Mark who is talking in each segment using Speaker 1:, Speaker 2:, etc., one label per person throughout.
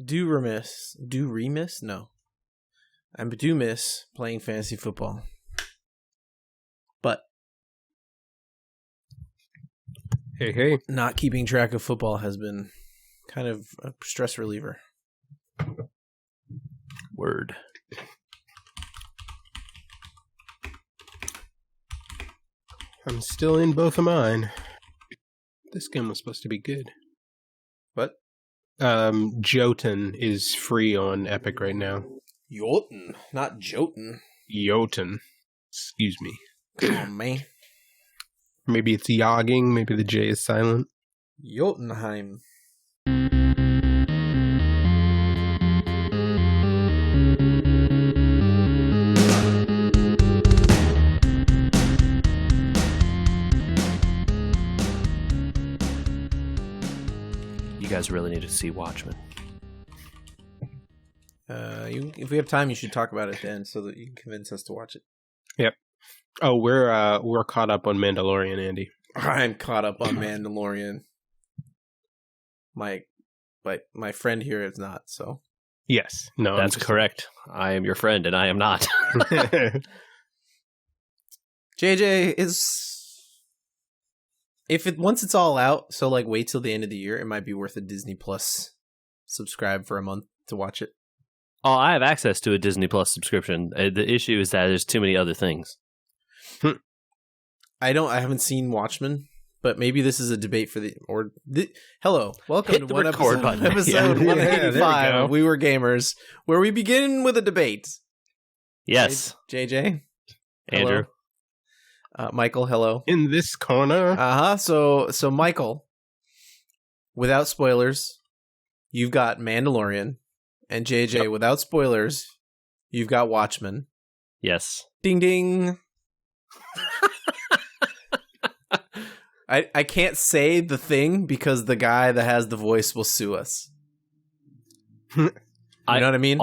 Speaker 1: do remiss? No. I do miss playing fantasy football. But
Speaker 2: Hey.
Speaker 1: not keeping track of football has been kind of a stress reliever.
Speaker 3: Word.
Speaker 2: I'm still in both of mine. This game was supposed to be good.
Speaker 1: What?
Speaker 2: Jotun is free on Epic right now.
Speaker 1: Jotun, not Jotun.
Speaker 2: Jotun. Excuse me.
Speaker 1: Come on, man.
Speaker 2: Maybe it's yogging. Maybe the J is silent.
Speaker 1: Jotunheim.
Speaker 3: You guys really need to see Watchmen.
Speaker 1: If we have time, you should talk about it then, so that you can convince us to watch it.
Speaker 2: Yep. Oh, we're caught up on Mandalorian, Andy.
Speaker 1: I'm caught up on Mandalorian. But my friend here is not. So
Speaker 2: Yes. No,
Speaker 3: That's correct. I am your friend, and I am not.
Speaker 1: JJ is. Once it's all out, so like wait till the end of the year, it might be worth a Disney Plus subscribe for a month to watch it.
Speaker 3: Oh, I have access to a Disney Plus subscription. The issue is that there's too many other things.
Speaker 1: I haven't seen Watchmen, but maybe this is a debate for hello, welcome
Speaker 3: Hit
Speaker 1: to
Speaker 3: the
Speaker 1: one
Speaker 3: record button.
Speaker 1: episode
Speaker 2: Yeah,
Speaker 1: 185
Speaker 2: there
Speaker 1: of We Were Gamers, where we begin with a debate.
Speaker 3: Yes,
Speaker 1: JJ,
Speaker 3: Andrew.
Speaker 1: Michael, hello.
Speaker 2: in this corner.
Speaker 1: So Michael, without spoilers, you've got Mandalorian, and JJ, without spoilers, you've got Watchmen.
Speaker 3: Yes.
Speaker 1: Ding ding. I can't say the thing because the guy that has the voice will sue us. You know what I mean?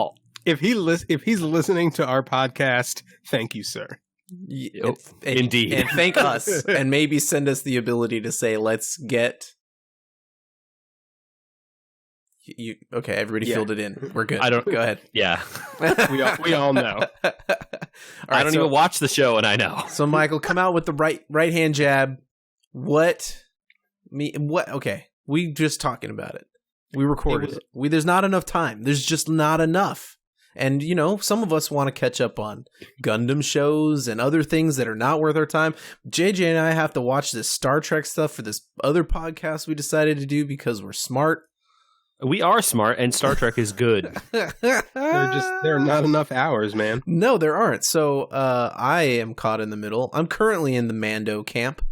Speaker 2: If he's listening to our podcast, thank you, sir.
Speaker 3: Indeed.
Speaker 1: And thank us, and maybe send us the ability to say, let's get... Okay, everybody filled it in. We're good. Go ahead.
Speaker 3: Yeah.
Speaker 2: we all know.
Speaker 3: I don't even watch the show, and I know.
Speaker 1: So, Michael, come out with the right hand jab. What? Okay, we just talking about it. We recorded it. There's not enough time. There's just not enough. And, some of us want to catch up on Gundam shows and other things that are not worth our time. JJ and I have to watch this Star Trek stuff for this other podcast we decided to do because we're smart.
Speaker 3: We are smart, and Star Trek is good.
Speaker 2: There are not enough hours, man.
Speaker 1: No, there aren't. So I am caught in the middle. I'm currently in the Mando camp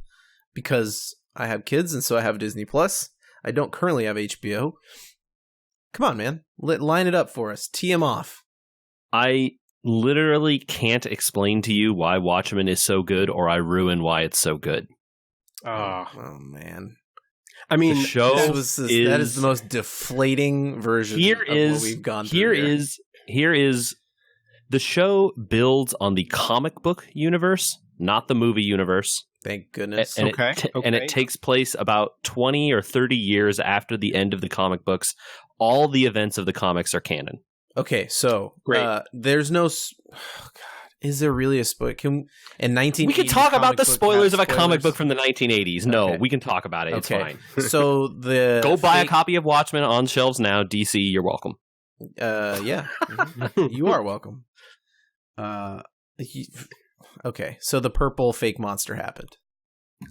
Speaker 1: because I have kids, and so I have Disney Plus. I don't currently have HBO. Come on, man. Line it up for us. Tee him off.
Speaker 3: I literally can't explain to you why Watchmen is so good, or I ruin why it's so good.
Speaker 1: Oh man.
Speaker 2: I mean,
Speaker 3: the show
Speaker 1: that is the most deflating version of what we've gone through.
Speaker 3: Here is the show builds on the comic book universe, not the movie universe.
Speaker 1: Thank goodness.
Speaker 3: And it takes place about 20 or 30 years after the end of the comic books. All the events of the comics are canon.
Speaker 1: Okay, so
Speaker 2: great.
Speaker 1: There's no. Oh God, is there really a spoiler?
Speaker 3: We can talk about the spoilers of a comic book from the 1980s. No,
Speaker 1: Okay.
Speaker 3: We can talk about it. It's fine.
Speaker 1: So
Speaker 3: go buy a copy of Watchmen on shelves now. DC, you're welcome.
Speaker 1: Yeah, you are welcome. Okay, so the purple fake monster happened.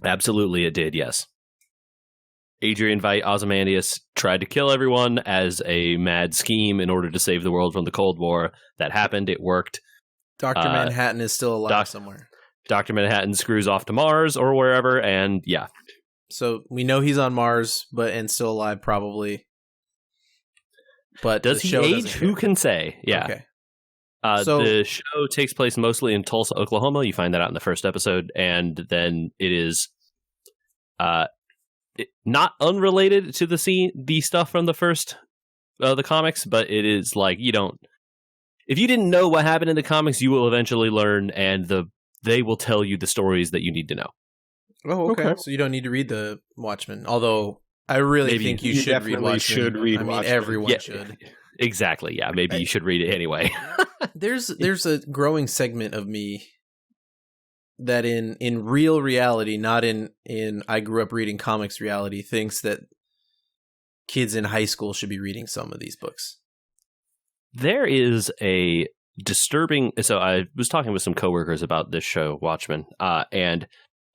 Speaker 3: Absolutely, it did. Yes. Adrian Veidt Ozymandias tried to kill everyone as a mad scheme in order to save the world from the Cold War. That happened. It worked.
Speaker 1: Dr. Manhattan is still alive somewhere.
Speaker 3: Dr. Manhattan screws off to Mars or wherever, and yeah.
Speaker 1: So we know he's on Mars, and still alive probably. But
Speaker 3: does he age? Who can say? Yeah.
Speaker 1: Okay.
Speaker 3: The show takes place mostly in Tulsa, Oklahoma. You find that out in the first episode, and then it is not unrelated to the stuff from the first the comics, but it is like if you didn't know what happened in the comics, you will eventually learn, and they will tell you the stories that you need to know.
Speaker 1: Oh, okay. So you don't need to read the Watchmen, although I really think you should read Watchmen.
Speaker 2: Should read Watchmen.
Speaker 1: Everyone should.
Speaker 3: Exactly. Yeah. Maybe you should read it anyway.
Speaker 1: There's a growing segment of me that in real reality, not in I grew up reading comics reality, thinks that kids in high school should be reading some of these books.
Speaker 3: There is a disturbing. So I was talking with some coworkers about this show, Watchmen, and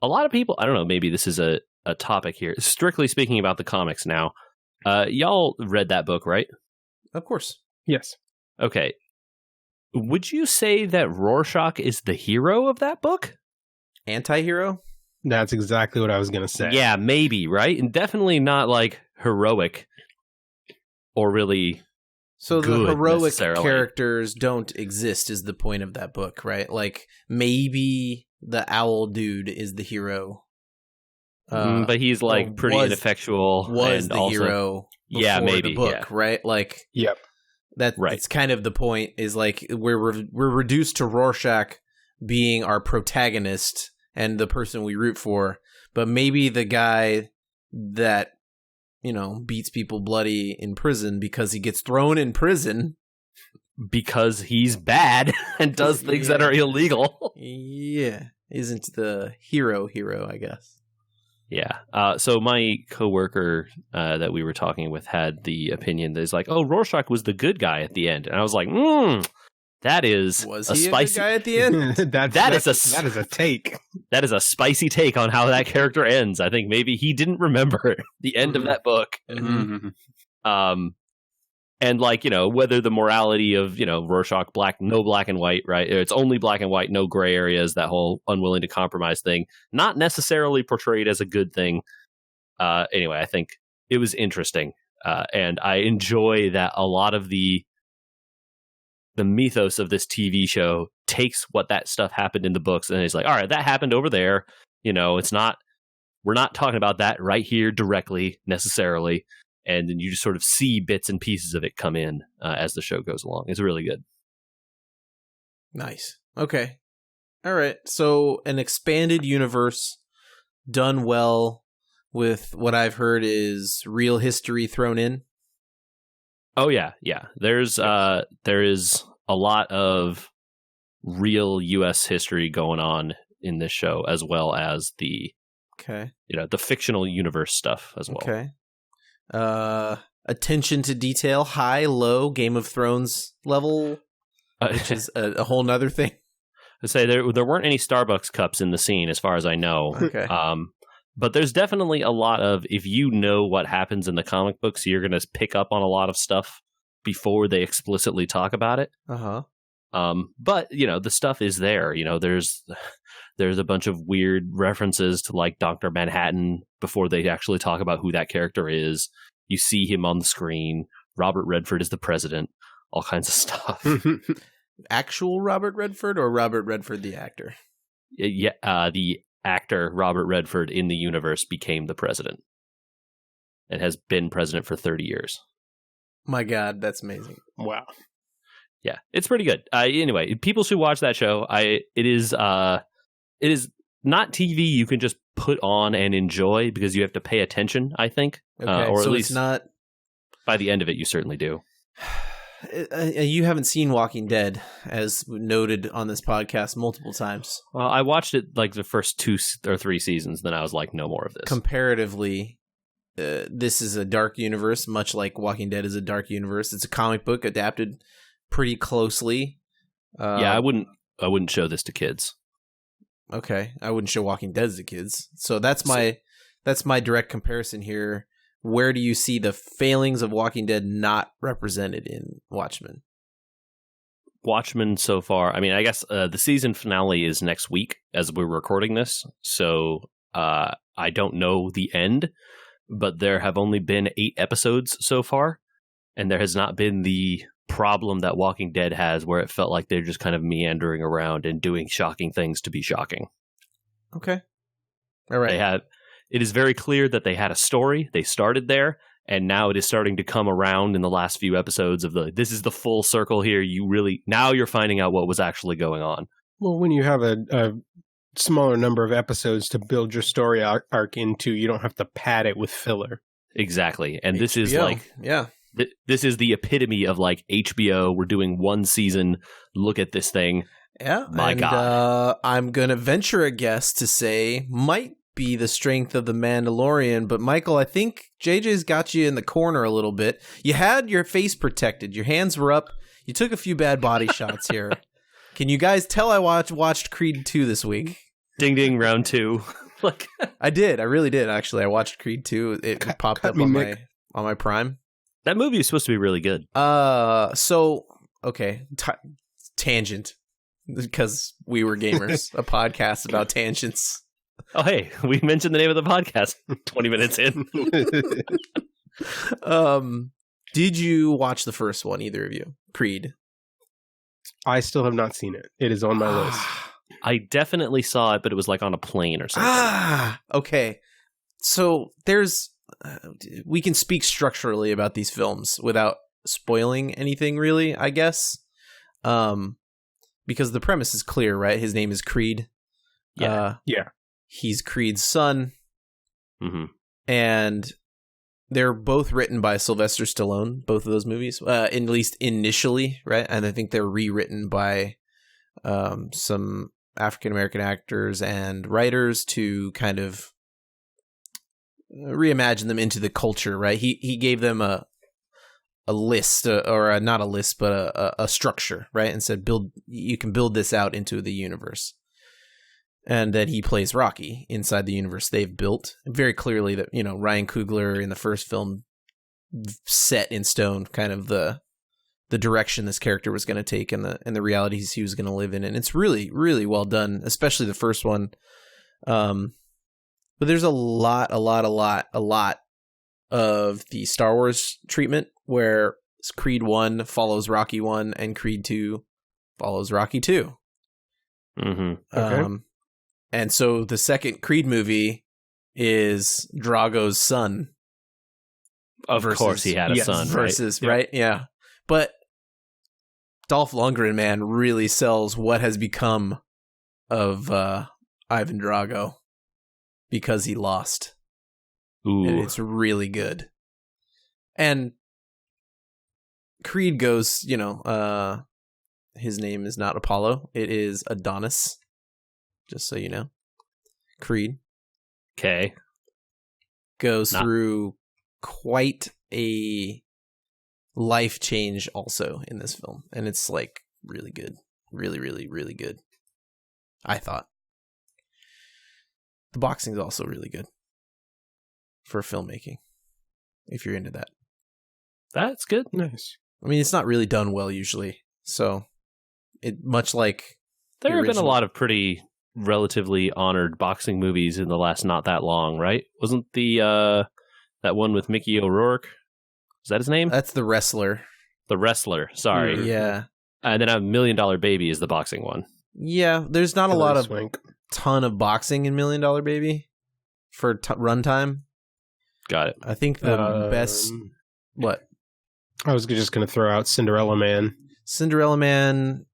Speaker 3: a lot of people, I don't know, maybe this is a topic here, strictly speaking about the comics now. Y'all read that book, right?
Speaker 1: Of course.
Speaker 2: Yes.
Speaker 3: Okay. Would you say that Rorschach is the hero of that book?
Speaker 1: Anti-hero?
Speaker 2: That's exactly what I was going to say.
Speaker 3: Yeah, maybe, right? And definitely not like heroic or really
Speaker 1: so
Speaker 3: good,
Speaker 1: the heroic characters don't exist is the point of that book, right? Like maybe the owl dude is the hero.
Speaker 3: But he's like pretty ineffectual.
Speaker 1: Was
Speaker 3: and
Speaker 1: the
Speaker 3: also,
Speaker 1: hero
Speaker 3: yeah, maybe
Speaker 1: the book, right? Like,
Speaker 2: yep.
Speaker 1: That's right. It's kind of the point is like we're reduced to Rorschach being our protagonist and the person we root for, but maybe the guy that, you know, beats people bloody in prison because he gets thrown in prison
Speaker 3: because he's bad and does things that are illegal.
Speaker 1: Yeah, isn't the hero, I guess.
Speaker 3: Yeah. So my coworker that we were talking with had the opinion that is like, oh, Rorschach was the good guy at the end, and I was like, that is
Speaker 1: was
Speaker 3: a
Speaker 1: he
Speaker 3: spicy
Speaker 1: a good guy at the end.
Speaker 3: that is
Speaker 2: a take.
Speaker 3: That is a spicy take on how that character ends. I think maybe he didn't remember the end of that book.
Speaker 2: Mm-hmm.
Speaker 3: And like, you know, whether the morality of, you know, Rorschach, no black and white, right? It's only black and white, no gray areas, that whole unwilling to compromise thing, not necessarily portrayed as a good thing. Anyway, I think it was interesting. And I enjoy that a lot of the mythos of this TV show takes what that stuff happened in the books and it's like, all right, that happened over there. You know, we're not talking about that right here directly necessarily. And then you just sort of see bits and pieces of it come in as the show goes along. It's really good.
Speaker 1: Nice. Okay. All right. So an expanded universe done well with what I've heard is real history thrown in.
Speaker 3: Oh, yeah. Yeah. There is a lot of real U.S. history going on in this show, as well as the fictional universe stuff as well.
Speaker 1: Okay. Attention to detail, high, low, Game of Thrones level, which is a whole nother thing.
Speaker 3: I say there weren't any Starbucks cups in the scene, as far as I know.
Speaker 1: Okay.
Speaker 3: But there's definitely a lot of, if you know what happens in the comic books, you're going to pick up on a lot of stuff before they explicitly talk about it. But you know, the stuff is there. You know, there's a bunch of weird references to like Dr. Manhattan before they actually talk about who that character is. You see him on the screen. Robert Redford is the president. All kinds of stuff.
Speaker 1: Actual Robert Redford or Robert Redford the actor?
Speaker 3: Yeah, the actor Robert Redford in the universe became the president and has been president for 30 years.
Speaker 1: My God, that's amazing.
Speaker 2: Wow.
Speaker 3: Yeah, it's pretty good. Anyway, people should watch that show. It is not TV you can just put on and enjoy because you have to pay attention, I think.
Speaker 1: Okay,
Speaker 3: or
Speaker 1: so
Speaker 3: at least
Speaker 1: it's not...
Speaker 3: by the end of it, you certainly do.
Speaker 1: You haven't seen Walking Dead, as noted on this podcast multiple times.
Speaker 3: Well, I watched it like the first 2 or 3 seasons, then I was like, no more of this.
Speaker 1: Comparatively, this is a dark universe, much like Walking Dead is a dark universe. It's a comic book adapted pretty closely.
Speaker 3: Yeah, I wouldn't show this to kids.
Speaker 1: Okay, I wouldn't show Walking Dead to kids. So that's my direct comparison here. Where do you see the failings of Walking Dead not represented in Watchmen?
Speaker 3: Watchmen so far, I mean, I guess the season finale is next week as we're recording this. So I don't know the end, but there have only been 8 episodes so far. And there has not been the problem that Walking Dead has where it felt like they're just kind of meandering around and doing shocking things to be shocking.
Speaker 1: Okay. All right.
Speaker 3: It is very clear that they had a story. They started there, and now it is starting to come around in the last few episodes of this is the full circle here. Now you're finding out what was actually going on.
Speaker 2: Well, when you have a smaller number of episodes to build your story arc into, you don't have to pad it with filler.
Speaker 3: Exactly. And this
Speaker 1: HBO.
Speaker 3: is like,
Speaker 1: yeah.
Speaker 3: This is the epitome of like HBO. We're doing one season. Look at this thing.
Speaker 1: Yeah,
Speaker 3: My God.
Speaker 1: I'm gonna venture a guess to say might be the strength of the Mandalorian, but Michael, I think JJ's got you in the corner a little bit. You had your face protected, your hands were up. You took a few bad body shots here. Can you guys tell I watched Creed 2 this week?
Speaker 3: Ding ding, round 2. Like
Speaker 1: I really did actually. I watched Creed 2. It popped up on my Prime.
Speaker 3: That movie is supposed to be really good.
Speaker 1: Okay, tangent. Because we were gamers, a podcast about tangents.
Speaker 3: Oh, hey, we mentioned the name of the podcast 20 minutes in.
Speaker 1: Did you watch the first one, either of you? Creed?
Speaker 2: I still have not seen it. It is on my list.
Speaker 3: I definitely saw it, but it was like on a plane or something.
Speaker 1: Okay. So we can speak structurally about these films without spoiling anything, really, I guess. Because the premise is clear, right? His name is Creed.
Speaker 3: Yeah.
Speaker 1: He's Creed's son.
Speaker 3: Mm-hmm.
Speaker 1: And they're both written by Sylvester Stallone, both of those movies, at least initially, right? And I think they're rewritten by some African-American actors and writers to kind of reimagine them into the culture, right? He gave them a list, or not a list, but a structure, right? And said, you can build this out into the universe. And that he plays Rocky inside the universe they've built. Very clearly that, Ryan Coogler in the first film set in stone kind of the direction this character was going to take and the realities he was going to live in. And it's really, really well done, especially the first one. But there's a lot of the Star Wars treatment where Creed 1 follows Rocky 1 and Creed 2 follows Rocky 2.
Speaker 3: Mm-hmm.
Speaker 2: Okay.
Speaker 1: And so the second Creed movie is Drago's son.
Speaker 3: Of course he had a son,
Speaker 1: versus,
Speaker 3: right?
Speaker 1: Right? Yeah. But Dolph Lundgren, man, really sells what has become of Ivan Drago because he lost.
Speaker 3: Ooh.
Speaker 1: And it's really good. And Creed goes, his name is not Apollo. It is Adonis. Just so you know. Creed.
Speaker 3: Okay.
Speaker 1: Goes through quite a life change also in this film. And it's like really good. Really, really, really good. I thought. The boxing is also really good for filmmaking. If you're into that.
Speaker 3: That's good.
Speaker 2: Nice.
Speaker 1: I mean, it's not really done well usually. So it much like
Speaker 3: there have been a lot of pretty relatively honored boxing movies in the last not that long, right? Wasn't the that one with Mickey O'Rourke? Is that his name?
Speaker 1: That's The Wrestler.
Speaker 3: The Wrestler. Sorry.
Speaker 1: Yeah.
Speaker 3: And then $1 Million Baby is the boxing one.
Speaker 1: Yeah, there's not a lot of ton of boxing in $1 Million Baby for runtime.
Speaker 3: Got it.
Speaker 1: I think the best. What?
Speaker 2: I was just going to throw out Cinderella Man.
Speaker 1: Cinderella Man.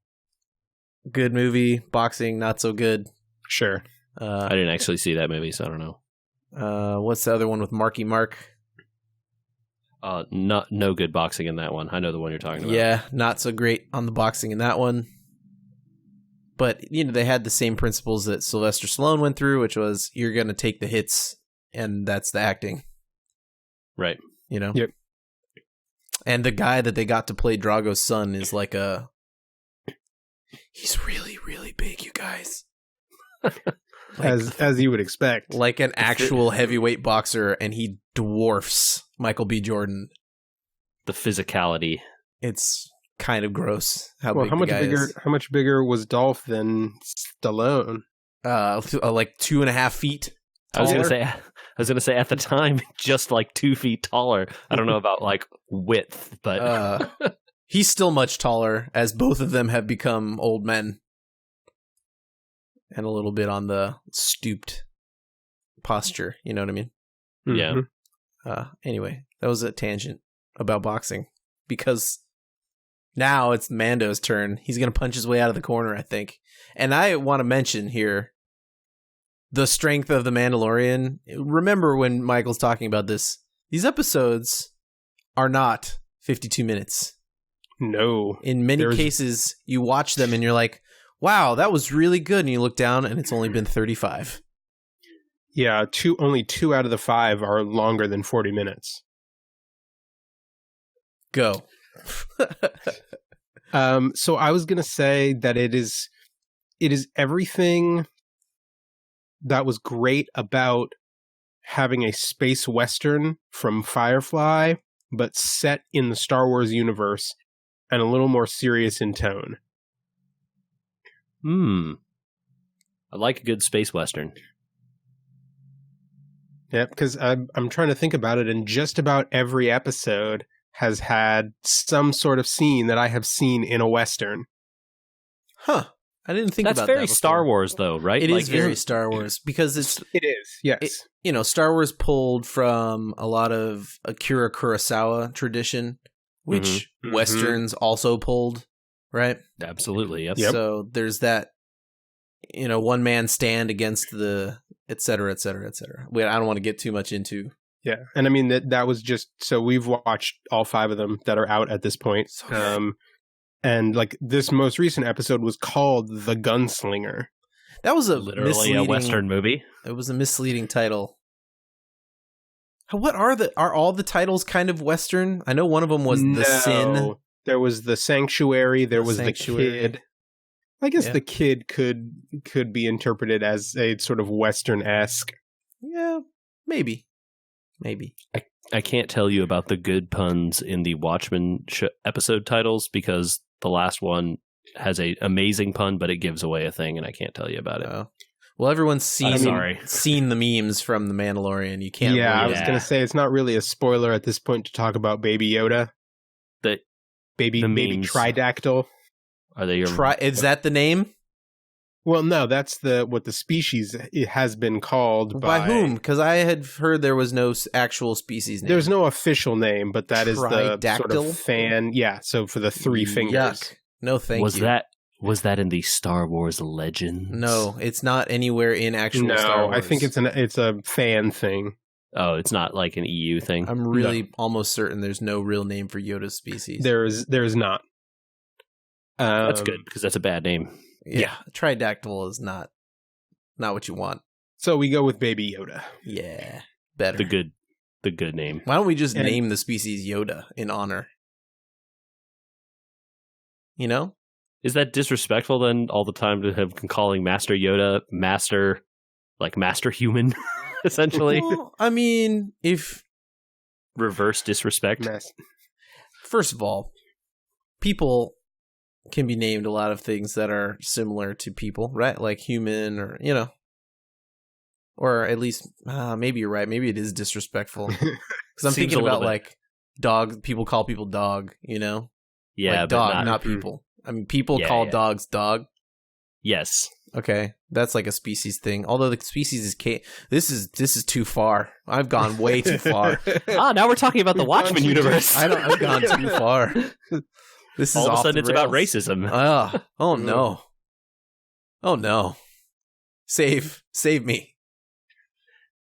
Speaker 1: Good movie. Boxing, not so good.
Speaker 2: Sure.
Speaker 3: I didn't actually see that movie, so I don't know.
Speaker 1: What's the other one with Marky Mark?
Speaker 3: No good boxing in that one. I know the one you're talking about.
Speaker 1: Yeah, not so great on the boxing in that one. But, they had the same principles that Sylvester Stallone went through, which was you're going to take the hits, and that's the acting.
Speaker 3: Right.
Speaker 2: Yep.
Speaker 1: And the guy that they got to play Drago's son is like he's really, really big, you guys.
Speaker 2: As you would expect.
Speaker 1: Like an actual heavyweight boxer, and he dwarfs Michael B. Jordan.
Speaker 3: The physicality.
Speaker 1: It's kind of gross how big
Speaker 2: how much
Speaker 1: the guy
Speaker 2: bigger?
Speaker 1: is.
Speaker 2: How much bigger was Dolph than Stallone?
Speaker 1: Like 2.5 feet taller.
Speaker 3: I was gonna say at the time, just like 2 feet taller. I don't know about like width, but
Speaker 1: he's still much taller, as both of them have become old men. And a little bit on the stooped posture, you know what I mean?
Speaker 3: Yeah.
Speaker 1: Anyway, that was a tangent about boxing. Because now it's Mando's turn. He's going to punch his way out of the corner, I think. And I want to mention here the strength of the Mandalorian. Remember when Michael's talking about this, these episodes are not 52 minutes.
Speaker 2: No.
Speaker 1: In many cases, you watch them and you're like, wow, that was really good. And you look down and it's only been 35.
Speaker 2: Yeah, only 2 out of the 5 are longer than 40 minutes.
Speaker 1: Go.
Speaker 2: So I was going to say that it is everything that was great about having a space western from Firefly, but set in the Star Wars universe and a little more serious in tone.
Speaker 3: I like a good space western.
Speaker 2: Yeah, because I'm trying to think about it, and just about every episode has had some sort of scene that I have seen in a western.
Speaker 1: Huh. I didn't think
Speaker 3: That's
Speaker 1: about that.
Speaker 3: That's very Star Wars, though, right?
Speaker 1: It is very Star Wars because
Speaker 2: It is, yes.
Speaker 1: Star Wars pulled from a lot of Akira Kurosawa tradition, which westerns also pulled, right?
Speaker 3: Absolutely, yep.
Speaker 1: So there's that, one man stand against the et cetera, et cetera, et cetera. I don't want to get too much into.
Speaker 2: Yeah, and I mean that was just so we've watched all 5 of them that are out at this point. And like this most recent episode was called The Gunslinger.
Speaker 1: That was
Speaker 3: literally a western movie.
Speaker 1: It was a misleading title. What are all the titles kind of western? I know one of them was The Sin.
Speaker 2: There was The Sanctuary. There was The Kid. I guess The Kid could be interpreted as a sort of western-esque.
Speaker 1: Yeah, maybe.
Speaker 3: I can't tell you about the good puns in the Watchmen episode titles because the last one has an amazing pun, but it gives away a thing, and I can't tell you about it.
Speaker 1: Well, everyone's seen the memes from The Mandalorian. You can't.
Speaker 2: Yeah, I was going to say it's not really a spoiler at this point to talk about Baby Yoda. Baby Tridactyl.
Speaker 3: Are they
Speaker 1: is that the name?
Speaker 2: Well, no, that's what the species has been called by
Speaker 1: whom? Because I had heard there was no actual species name.
Speaker 2: There's no official name, but that is the sort of fan. Yeah, so for the 3 fingers.
Speaker 1: Yuck. No, thank you.
Speaker 3: Was that in the Star Wars Legends?
Speaker 1: No, it's not anywhere in actual Star Wars.
Speaker 2: I think it's a fan thing.
Speaker 3: Oh, it's not like an EU thing?
Speaker 1: I'm really almost certain there's no real name for Yoda's species.
Speaker 2: There's not.
Speaker 3: That's good, because that's a bad name.
Speaker 1: Yeah, Tridactyl is not what you want.
Speaker 2: So we go with Baby Yoda.
Speaker 1: Yeah, better.
Speaker 3: The good name.
Speaker 1: Why don't we just name the species Yoda in honor?
Speaker 3: Is that disrespectful then all the time to have calling Master Yoda Master Human, essentially?
Speaker 1: Well, I mean, if
Speaker 3: reverse disrespect.
Speaker 1: First of all, people can be named a lot of things that are similar to people, right? Like human or, or at least, maybe you're right. Maybe it is disrespectful. Because I'm thinking about like dog, people call people dog,
Speaker 3: Yeah,
Speaker 1: like dog, not people. I mean, people call dogs dog.
Speaker 3: Yes.
Speaker 1: Okay. That's like a species thing. Although the species is this is too far. I've gone way too far.
Speaker 3: Now we're talking about the Watchmen universe.
Speaker 1: I've gone too far. This is
Speaker 3: all of a sudden it's about racism.
Speaker 1: Oh no. Oh no. Save me.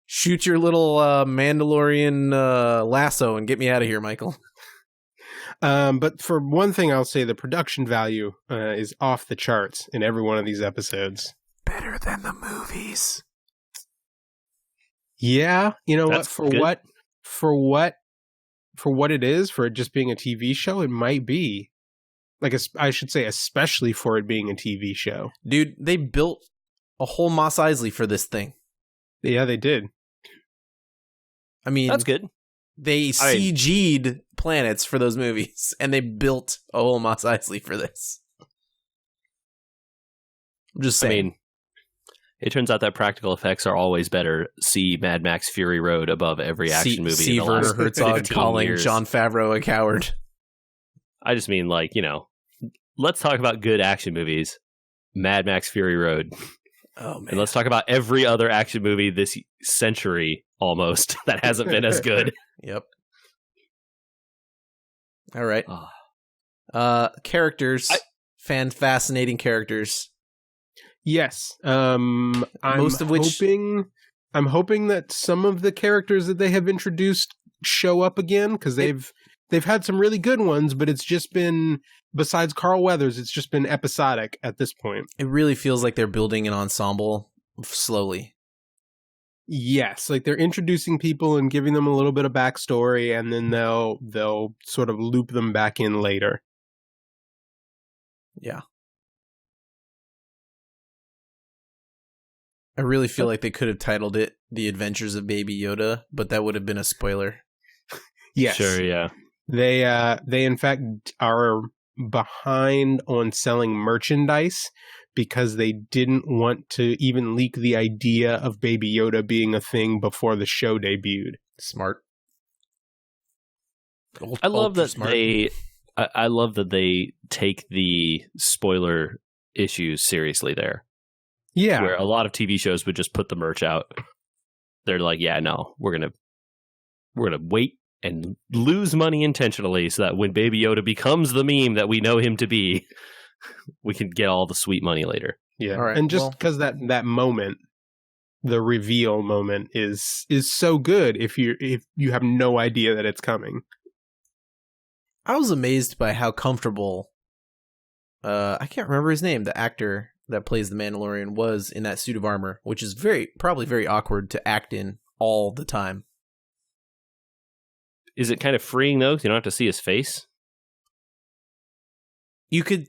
Speaker 1: Shoot your little Mandalorian lasso and get me out of here, Michael.
Speaker 2: But for one thing, I'll say the production value is off the charts in every one of these episodes.
Speaker 1: Better than the movies.
Speaker 2: Yeah, you know
Speaker 3: That's
Speaker 2: what? For what it is, for it just being a TV show, it might be. Like, I should say, especially for it being a TV show.
Speaker 1: Dude, they built a whole Mos Eisley for this thing.
Speaker 2: Yeah, they did.
Speaker 1: I mean,
Speaker 3: that's good.
Speaker 1: They CG'd planets for those movies, and they built a whole Mos Eisley for this. I'm just saying.
Speaker 3: I mean, it turns out that practical effects are always better. See Mad Max Fury Road above every action movie.
Speaker 1: See Werner Herzog calling Jon Favreau a coward.
Speaker 3: I just mean, let's talk about good action movies. Mad Max Fury Road.
Speaker 1: Oh, man.
Speaker 3: And let's talk about every other action movie this century, almost, that hasn't been as good.
Speaker 1: Yep. All right. Characters. Fascinating characters.
Speaker 2: Yes. I'm hoping that some of the characters that they have introduced show up again, because they've they've had some really good ones, but it's just been, besides Carl Weathers, it's just been episodic at this point.
Speaker 1: It really feels like they're building an ensemble slowly.
Speaker 2: Yes, like they're introducing people and giving them a little bit of backstory, and then they'll sort of loop them back in later.
Speaker 1: Yeah. I really feel like they could have titled it The Adventures of Baby Yoda, but that would have been a spoiler.
Speaker 2: Yes.
Speaker 3: Sure, yeah.
Speaker 2: They in fact are behind on selling merchandise because they didn't want to even leak the idea of Baby Yoda being a thing before the show debuted.
Speaker 1: Smart.
Speaker 3: I love that I love that they take the spoiler issues seriously there.
Speaker 2: Yeah.
Speaker 3: Where a lot of TV shows would just put the merch out. They're like, yeah, no, we're gonna wait and lose money intentionally so that when Baby Yoda becomes the meme that we know him to be, we can get all the sweet money later.
Speaker 2: Yeah.
Speaker 1: All right,
Speaker 2: and just because that moment, the reveal moment is so good if you have no idea that it's coming.
Speaker 1: I was amazed by how comfortable I can't remember his name, the actor that plays the Mandalorian, was in that suit of armor, which is probably very awkward to act in all the time.
Speaker 3: Is it kind of freeing though? 'Cause you don't have to see his face.
Speaker 1: You could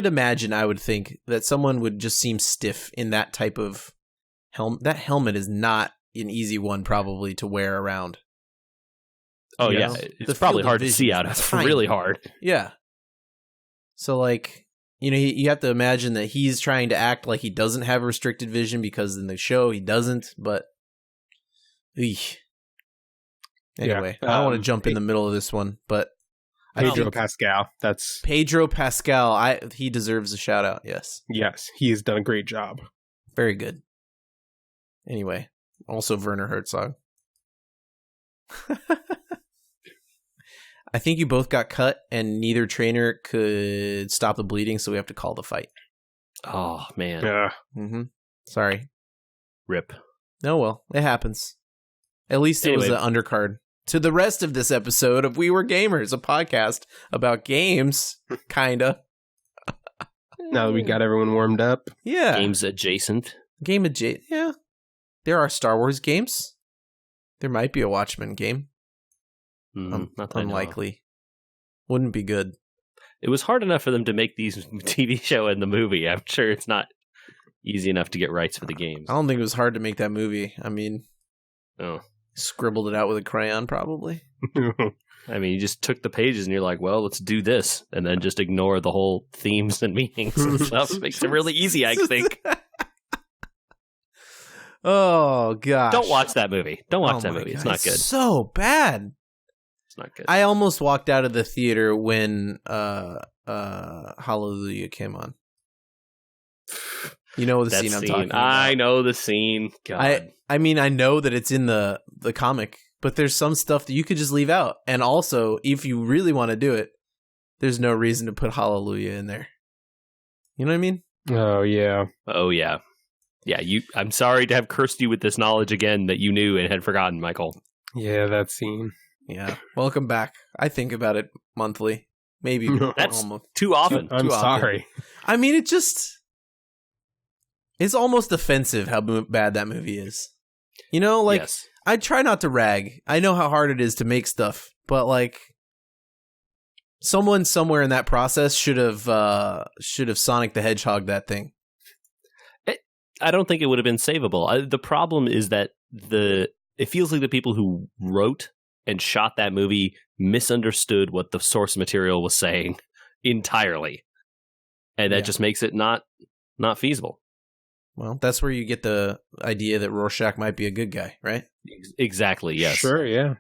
Speaker 1: imagine, I would think, that someone would just seem stiff in that type of helmet. That helmet is not an easy one probably to wear around.
Speaker 3: Oh
Speaker 1: You
Speaker 3: yeah,
Speaker 1: know?
Speaker 3: it's
Speaker 1: The
Speaker 3: probably
Speaker 1: field of
Speaker 3: hard to
Speaker 1: vision
Speaker 3: see
Speaker 1: is
Speaker 3: out. It's
Speaker 1: tiny.
Speaker 3: really hard.
Speaker 1: Yeah. So like, you have to imagine that he's trying to act like he doesn't have restricted vision because in the show he doesn't, but eesh. Anyway, I don't want to jump in the middle of this one, but
Speaker 2: Pedro Pascal. That's
Speaker 1: Pedro Pascal. He deserves a shout out. Yes.
Speaker 2: Yes, he has done a great job.
Speaker 1: Very good. Anyway, also Werner Herzog. I think you both got cut and neither trainer could stop the bleeding, so we have to call the fight.
Speaker 3: Oh man,
Speaker 1: Mm-hmm. Sorry.
Speaker 3: rip.
Speaker 1: No, well, it happens. At least it was an undercard to the rest of this episode of We Were Gamers, a podcast about games, kinda.
Speaker 2: Now that we got everyone warmed up.
Speaker 1: Yeah.
Speaker 3: Games adjacent.
Speaker 1: Game adjacent. Yeah. There are Star Wars games. There might be a Watchmen game.
Speaker 3: Not that I know of.
Speaker 1: Unlikely. Wouldn't be good.
Speaker 3: It was hard enough for them to make these TV show and the movie. I'm sure it's not easy enough to get rights for the games.
Speaker 1: I don't think it was hard to make that movie. I mean,
Speaker 3: Oh.
Speaker 1: scribbled it out with a crayon, probably.
Speaker 3: I mean, you just took the pages and you're like, well, let's do this. And then just ignore the whole themes and meanings and stuff. Makes it really easy, I think.
Speaker 1: Oh, gosh.
Speaker 3: Don't watch that movie. Don't watch that
Speaker 1: my
Speaker 3: movie. It's
Speaker 1: God,
Speaker 3: not good.
Speaker 1: So bad.
Speaker 3: It's not good.
Speaker 1: I almost walked out of the theater when Hallelujah came on. You know the scene I'm talking about.
Speaker 3: I know the scene. God.
Speaker 1: I mean, I know that it's in the comic, but there's some stuff that you could just leave out. And also, if you really want to do it, there's no reason to put Hallelujah in there. You know what I mean?
Speaker 2: Oh, yeah.
Speaker 3: Oh, yeah. Yeah, I'm sorry to have cursed you with this knowledge again that you knew and had forgotten, Michael.
Speaker 2: Yeah, that scene.
Speaker 1: Yeah. Welcome back. I think about it monthly. Maybe
Speaker 3: That's
Speaker 1: almost.
Speaker 3: too often.
Speaker 2: I'm
Speaker 1: Too often.
Speaker 2: sorry.
Speaker 1: I mean, it's almost offensive how bad that movie is. You know, like,
Speaker 3: Yes.
Speaker 1: I try not to rag. I know how hard it is to make stuff, but like, someone somewhere in that process should have Sonic the Hedgehog that thing.
Speaker 3: I don't think it would have been savable. The problem is that it feels like the people who wrote and shot that movie misunderstood what the source material was saying entirely. And that just makes it not feasible.
Speaker 1: Well, that's where you get the idea that Rorschach might be a good guy, right?
Speaker 3: Exactly, yes.
Speaker 2: Sure, yeah.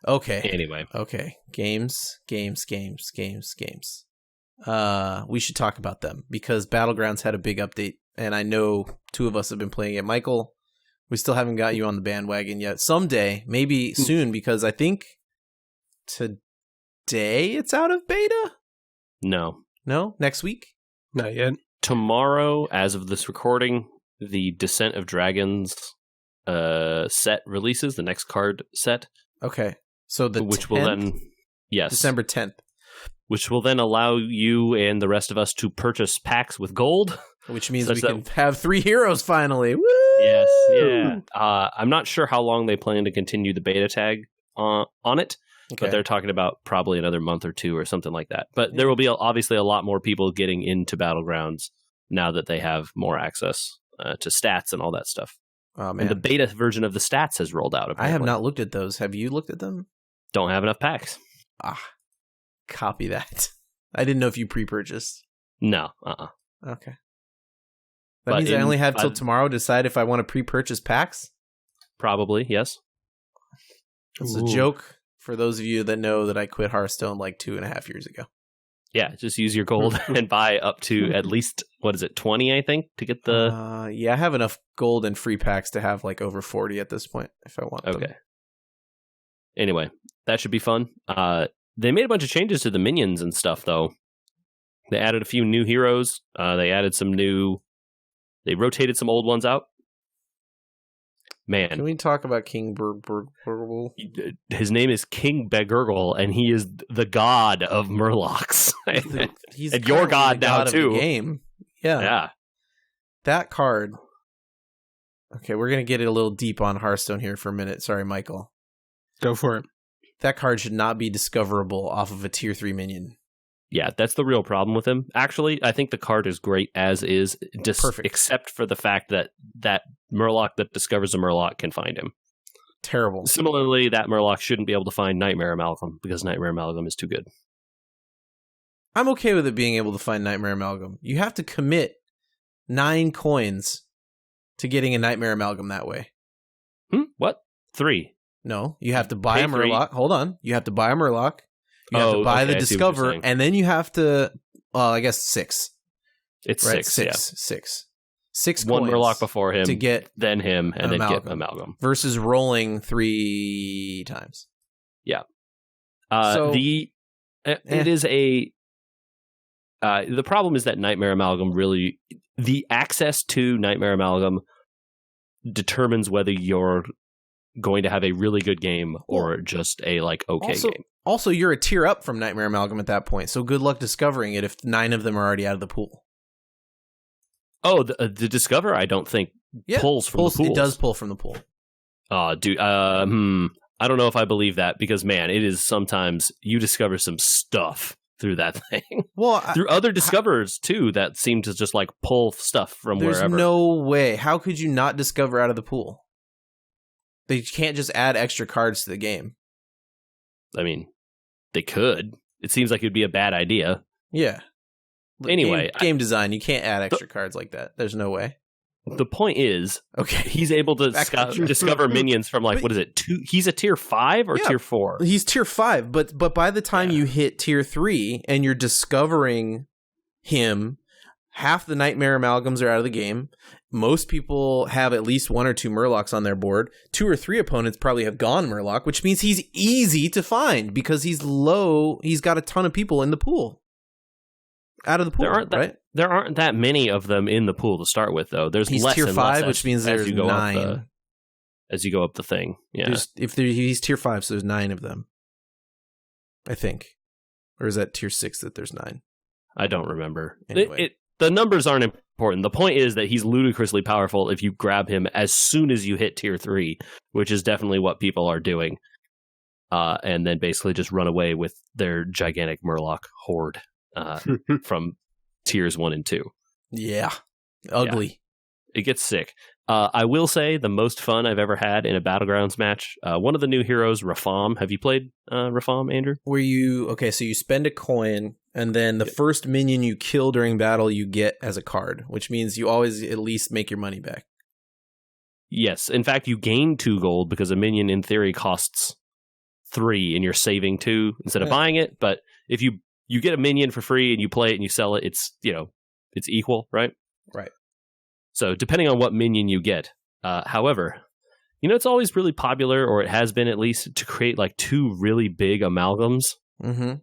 Speaker 1: Okay.
Speaker 3: Anyway.
Speaker 1: Okay. Games. We should talk about them because Battlegrounds had a big update, and I know two of us have been playing it. Michael, we still haven't got you on the bandwagon yet. Someday, maybe soon, because I think today it's out of beta?
Speaker 3: No.
Speaker 1: No? Next week?
Speaker 2: Not yet.
Speaker 3: Tomorrow, as of this recording, the Descent of Dragons set releases, the next card set.
Speaker 1: Okay. So
Speaker 3: which will then
Speaker 1: December 10th.
Speaker 3: Which will then allow you and the rest of us to purchase packs with gold.
Speaker 1: Which means we can have 3 heroes finally. Woo!
Speaker 3: Yes, yeah. I'm not sure how long they plan to continue the beta tag on it, but they're talking about probably another month or 2 or something like that. But there will be obviously a lot more people getting into Battlegrounds now that they have more access to stats and all that stuff.
Speaker 1: Oh, man.
Speaker 3: And the beta version of the stats has rolled out, apparently.
Speaker 1: I have not looked at those. Have you looked at them?
Speaker 3: Don't have enough packs.
Speaker 1: Copy that. I didn't know if you pre-purchased.
Speaker 3: No.
Speaker 1: Okay. That means I only have till tomorrow to decide if I want to pre-purchase packs?
Speaker 3: Probably, yes.
Speaker 1: It's a joke for those of you that know that I quit Hearthstone like 2.5 years ago.
Speaker 3: Yeah, just use your gold and buy up to at least, 20, I think, to get the...
Speaker 1: yeah, I have enough gold and free packs to have like over 40 at this point, if I want them.
Speaker 3: Okay. Anyway, that should be fun. They made a bunch of changes to the minions and stuff, though. They added a few new heroes. They added some new... They rotated some old ones out. Man.
Speaker 1: Can we talk about King Burgle?
Speaker 3: His name is King Begurgle, and he is the god of Murlocs.
Speaker 1: He's
Speaker 3: and your god now, too.
Speaker 1: Of the game. Yeah. That card... Okay, we're going to get it a little deep on Hearthstone here for a minute. Sorry, Michael.
Speaker 2: Go for it.
Speaker 1: That card should not be discoverable off of a tier 3 minion.
Speaker 3: Yeah, that's the real problem with him. Actually, I think the card is great as is,
Speaker 1: Perfect.
Speaker 3: Except for the fact that Murloc that discovers a Murloc can find him.
Speaker 1: Terrible.
Speaker 3: Similarly, that Murloc shouldn't be able to find Nightmare Amalgam because Nightmare Amalgam is too good.
Speaker 1: I'm okay with it being able to find Nightmare Amalgam. You have to commit 9 coins to getting a Nightmare Amalgam that way.
Speaker 3: What? 3?
Speaker 1: No, you have to buy a
Speaker 3: 3.
Speaker 1: Murloc. Hold on. You have to buy a Murloc. You have to buy the Discover, and then you have to, I guess 6.
Speaker 3: It's
Speaker 1: right?
Speaker 3: 6,
Speaker 1: 6
Speaker 3: one
Speaker 1: coins
Speaker 3: Murloc before him,
Speaker 1: to get
Speaker 3: then him, and then get Amalgam.
Speaker 1: Versus rolling 3 times.
Speaker 3: Yeah.
Speaker 1: It
Speaker 3: is a... the problem is that Nightmare Amalgam really... The access to Nightmare Amalgam determines whether you're going to have a really good game or just a game.
Speaker 1: Also, you're a tier up from Nightmare Amalgam at that point, so good luck discovering it if 9 of them are already out of the pool.
Speaker 3: Oh, the Discover, I don't think pulls from the pool.
Speaker 1: It does pull from the pool.
Speaker 3: Dude, I don't know if I believe that because, man, it is sometimes you discover some stuff through that thing. Well, through other discoverers, too, that seem to just, pull stuff from wherever.
Speaker 1: There's no way. How could you not discover out of the pool? They can't just add extra cards to the game.
Speaker 3: I mean, they could. It seems like it would be a bad idea.
Speaker 1: Yeah.
Speaker 3: Anyway.
Speaker 1: Game design, you can't add extra cards like that. There's no way.
Speaker 3: The point is,
Speaker 1: okay,
Speaker 3: he's able to discover minions from, what is it, 2? He's a tier 5 or tier 4?
Speaker 1: He's tier 5, but by the time you hit tier 3 and you're discovering him, half the Nightmare Amalgams are out of the game. Most people have at least 1 or 2 Murlocs on their board. 2 or 3 opponents probably have gone Murloc, which means he's easy to find because he's low. He's got a ton of people in the pool. Out of the pool, right?
Speaker 3: There aren't that many of them in the pool to start with, though. He's less
Speaker 1: tier
Speaker 3: and
Speaker 1: 5,
Speaker 3: less
Speaker 1: which means there's 9.
Speaker 3: As you go up the thing, yeah.
Speaker 1: He's tier 5, so there's 9 of them. I think. Or is that tier 6 that there's 9?
Speaker 3: I don't remember.
Speaker 1: Anyway.
Speaker 3: The numbers aren't important. The point is that he's ludicrously powerful if you grab him as soon as you hit tier 3, which is definitely what people are doing. And then basically just run away with their gigantic Murloc horde from tiers 1 and 2.
Speaker 1: Yeah. Ugly.
Speaker 3: Yeah. It gets sick. I will say the most fun I've ever had in a Battlegrounds match, one of the new heroes, Rafam. Have you played Rafam, Andrew?
Speaker 1: So you spend a coin, and then the first minion you kill during battle you get as a card, which means you always at least make your money back.
Speaker 3: Yes. In fact, you gain 2 gold because a minion in theory costs 3 and you're saving 2 instead of buying it. But if you get a minion for free and you play it and you sell it, it's equal, right?
Speaker 1: Right.
Speaker 3: So depending on what minion you get. However, it's always really popular, or it has been at least, to create 2 really big amalgams.
Speaker 1: Mm-hmm.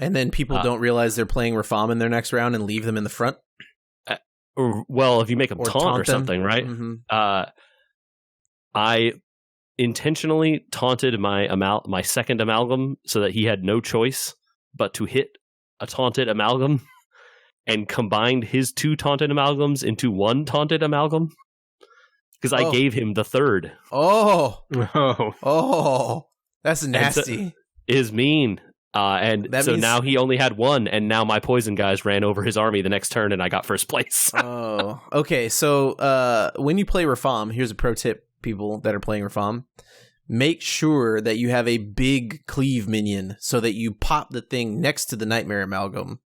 Speaker 1: And then people don't realize they're playing Rafam in their next round and leave them in the front.
Speaker 3: Well, if you make them taunt or something, right?
Speaker 1: Mm-hmm.
Speaker 3: intentionally taunted my second amalgam so that he had no choice but to hit a taunted amalgam, and combined his 2 taunted amalgams into 1 taunted amalgam. Because I gave him the third.
Speaker 1: Oh,
Speaker 2: Oh.
Speaker 1: That's nasty.
Speaker 3: Is mean. And
Speaker 1: That
Speaker 3: so
Speaker 1: means-
Speaker 3: now he only had 1, and now my poison guys ran over his army the next turn, and I got first place.
Speaker 1: Oh, okay. So when you play Rafam, here's a pro tip, people that are playing Rafam. Make sure that you have a big cleave minion so that you pop the thing next to the Nightmare Amalgam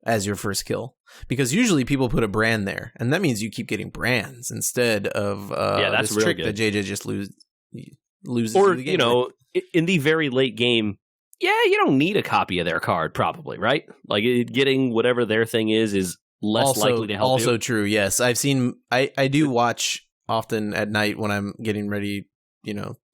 Speaker 1: as your first kill. Because usually people put a brand there, and that means you keep getting brands instead of
Speaker 3: that's
Speaker 1: this
Speaker 3: real
Speaker 1: trick
Speaker 3: good.
Speaker 1: that JJ just loses
Speaker 3: Or,
Speaker 1: the game with.
Speaker 3: in the very late game, you don't need a copy of their card, probably, right? Like, getting whatever their thing is less likely to help
Speaker 1: also
Speaker 3: you.
Speaker 1: true, yes. I've seen, I do watch often at night when I'm getting ready,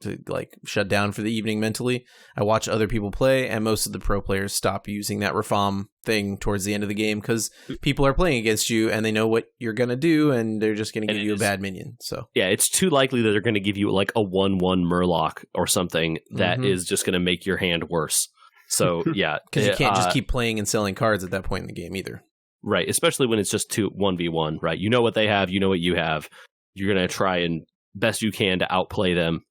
Speaker 1: to like shut down for the evening mentally. I watch other people play, and most of the pro players stop using that Rafam thing towards the end of the game because people are playing against you and they know what you're going to do, and they're just going to give you a bad minion. So
Speaker 3: yeah, it's too likely that they're going to give you like a 1/1 Murloc or something that is just going to make your hand worse. So yeah,
Speaker 1: because you can't just keep playing and selling cards at that point in the game either.
Speaker 3: Right, especially when it's just 1v1, right? You know what they have, you know what you have. You're going to try and best you can to outplay them.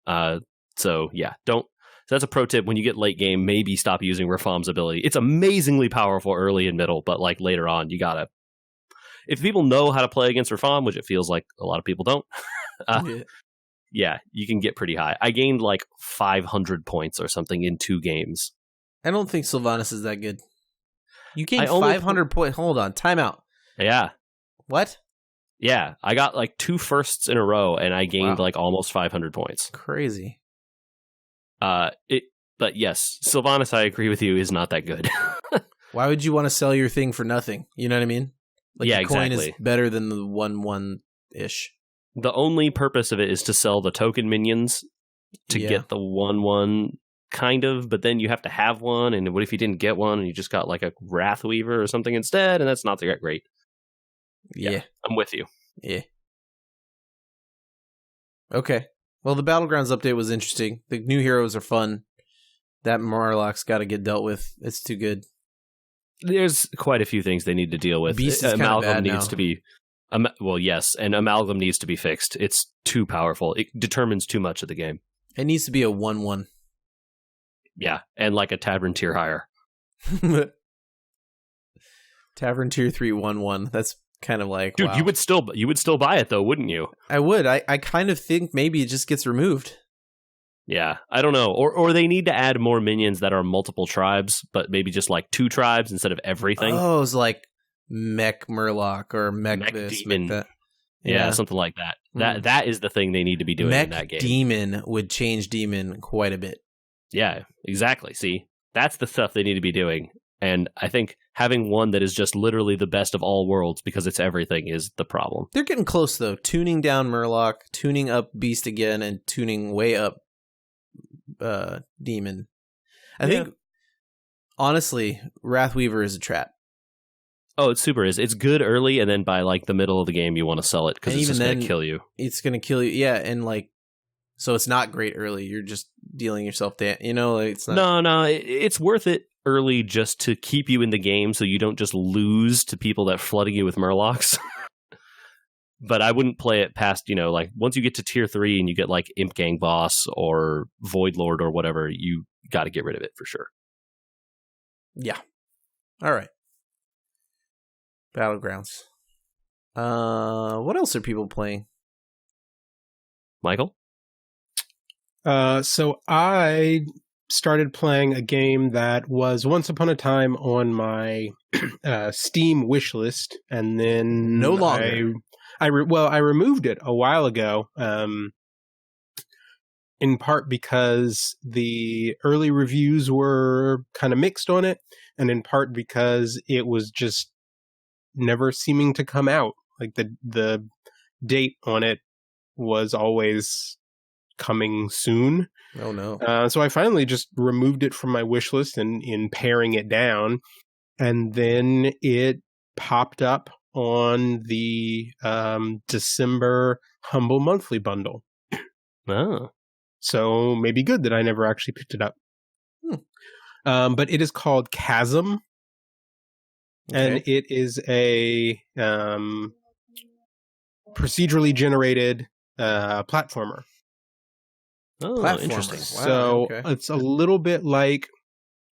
Speaker 3: So yeah, don't. So that's a pro tip. When you get late game, maybe stop using Rafam's ability. It's amazingly powerful early and middle, but like later on, you gotta. If people know how to play against Rafam, which it feels like a lot of people don't, yeah, you can get pretty high. I gained like 500 points or something in 2 games.
Speaker 1: I don't think Sylvanas is that good. You gained
Speaker 3: I only
Speaker 1: 500 points. Hold on, timeout.
Speaker 3: Yeah.
Speaker 1: What?
Speaker 3: Yeah, I got like 2 firsts in a row, and I gained like almost 500 points.
Speaker 1: Crazy.
Speaker 3: But yes, Sylvanas, I agree with you, is not that good.
Speaker 1: Why would you want to sell your thing for nothing? You know what I mean? Like
Speaker 3: Yeah,
Speaker 1: the coin
Speaker 3: exactly.
Speaker 1: is better than the 1/1-ish.
Speaker 3: The only purpose of it is to sell the token minions to get the 1/1 kind of, but then you have to have one, and what if you didn't get one and you just got like a Wrathweaver or something instead, and that's not that great.
Speaker 1: Yeah.
Speaker 3: I'm with you.
Speaker 1: Yeah. Okay. Well, the Battlegrounds update was interesting. The new heroes are fun. That Marlock's got to get dealt with. It's too good.
Speaker 3: There's quite a few things they need to deal with.
Speaker 1: Beast is
Speaker 3: Amalgam
Speaker 1: bad
Speaker 3: needs
Speaker 1: now.
Speaker 3: to be well, yes, and Amalgam needs to be fixed. It's too powerful. It determines too much of the game.
Speaker 1: It needs to be a 1/1.
Speaker 3: Yeah, and like a Tavern tier higher.
Speaker 1: Tavern tier 3 1/1. That's kind of like,
Speaker 3: Dude,
Speaker 1: wow.
Speaker 3: you would still buy it though, wouldn't you?
Speaker 1: I would. I kind of think maybe it just gets removed.
Speaker 3: Yeah, I don't know. Or they need to add more minions that are multiple tribes, but maybe just like 2 tribes instead of everything.
Speaker 1: Oh, it's like Mech Murloc or Mech this,
Speaker 3: Demon.
Speaker 1: Mech that.
Speaker 3: Yeah, something like that. That is the thing they need to be doing
Speaker 1: Mech
Speaker 3: in that game.
Speaker 1: Demon would change Demon quite a bit.
Speaker 3: Yeah, exactly. See, that's the stuff they need to be doing. And I think having one that is just literally the best of all worlds because it's everything is the problem.
Speaker 1: They're getting close, though. Tuning down Murloc, tuning up Beast again, and tuning way up Demon. I think, honestly, Wrathweaver is a trap.
Speaker 3: Oh, it's super. It's good early, and then by like the middle of the game, you want to sell it because
Speaker 1: And
Speaker 3: it's
Speaker 1: even
Speaker 3: just going to
Speaker 1: then,
Speaker 3: kill you.
Speaker 1: It's going to kill you. Yeah, and like, so it's not great early. You're just dealing yourself like it's not.
Speaker 3: No, it's worth it early just to keep you in the game so you don't just lose to people that flooding you with Murlocs. But I wouldn't play it past, like once you get to tier 3 and you get like Imp Gang Boss or Void Lord or whatever, you got to get rid of it for sure.
Speaker 1: Yeah. All right. Battlegrounds. What else are people playing?
Speaker 3: Michael?
Speaker 2: So I started playing a game that was once upon a time on my Steam wish list, and then
Speaker 1: No longer.
Speaker 2: I removed it a while ago, in part because the early reviews were kind of mixed on it, and in part because it was just never seeming to come out. Like the date on it was always coming soon.
Speaker 1: Oh no.
Speaker 2: So I finally just removed it from my wish list and in paring it down, and then it popped up on the December Humble Monthly Bundle.
Speaker 3: Oh.
Speaker 2: So maybe good that I never actually picked it up. But it is called Chasm.
Speaker 1: Okay.
Speaker 2: And it is a procedurally generated platformer.
Speaker 3: Oh,
Speaker 1: Platformer.
Speaker 3: interesting.
Speaker 1: Wow,
Speaker 2: So
Speaker 1: okay.
Speaker 2: it's a little bit like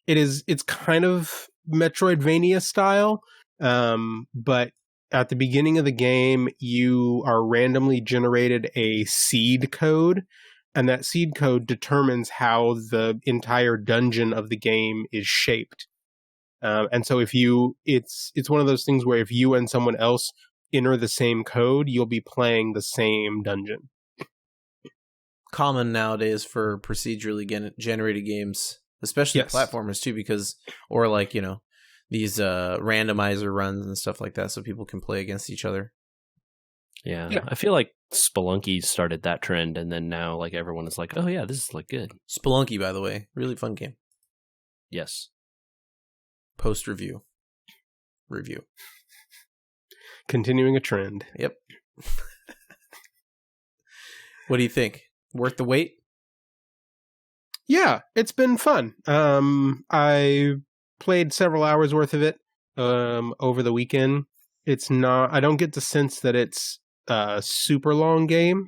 Speaker 2: it's kind of Metroidvania style, but at the beginning of the game, you are randomly generated a seed code, and that seed code determines how the entire dungeon of the game is shaped. And so it's one of those things where if you and someone else enter the same code, you'll be playing the same dungeon.
Speaker 1: Common nowadays for procedurally generated games, especially
Speaker 2: Yes.
Speaker 1: platformers too, because or like these randomizer runs and stuff like that, so people can play against each other.
Speaker 3: Yeah. I feel like Spelunky started that trend, and then now like everyone is like, oh yeah, this is like good.
Speaker 1: Spelunky, by the way, really fun game.
Speaker 3: Yes.
Speaker 1: Post review.
Speaker 2: Continuing a trend.
Speaker 1: Yep. What do you think? Worth the wait?
Speaker 2: Yeah, it's been fun. I played several hours worth of it over the weekend. I don't get the sense that it's a super long game.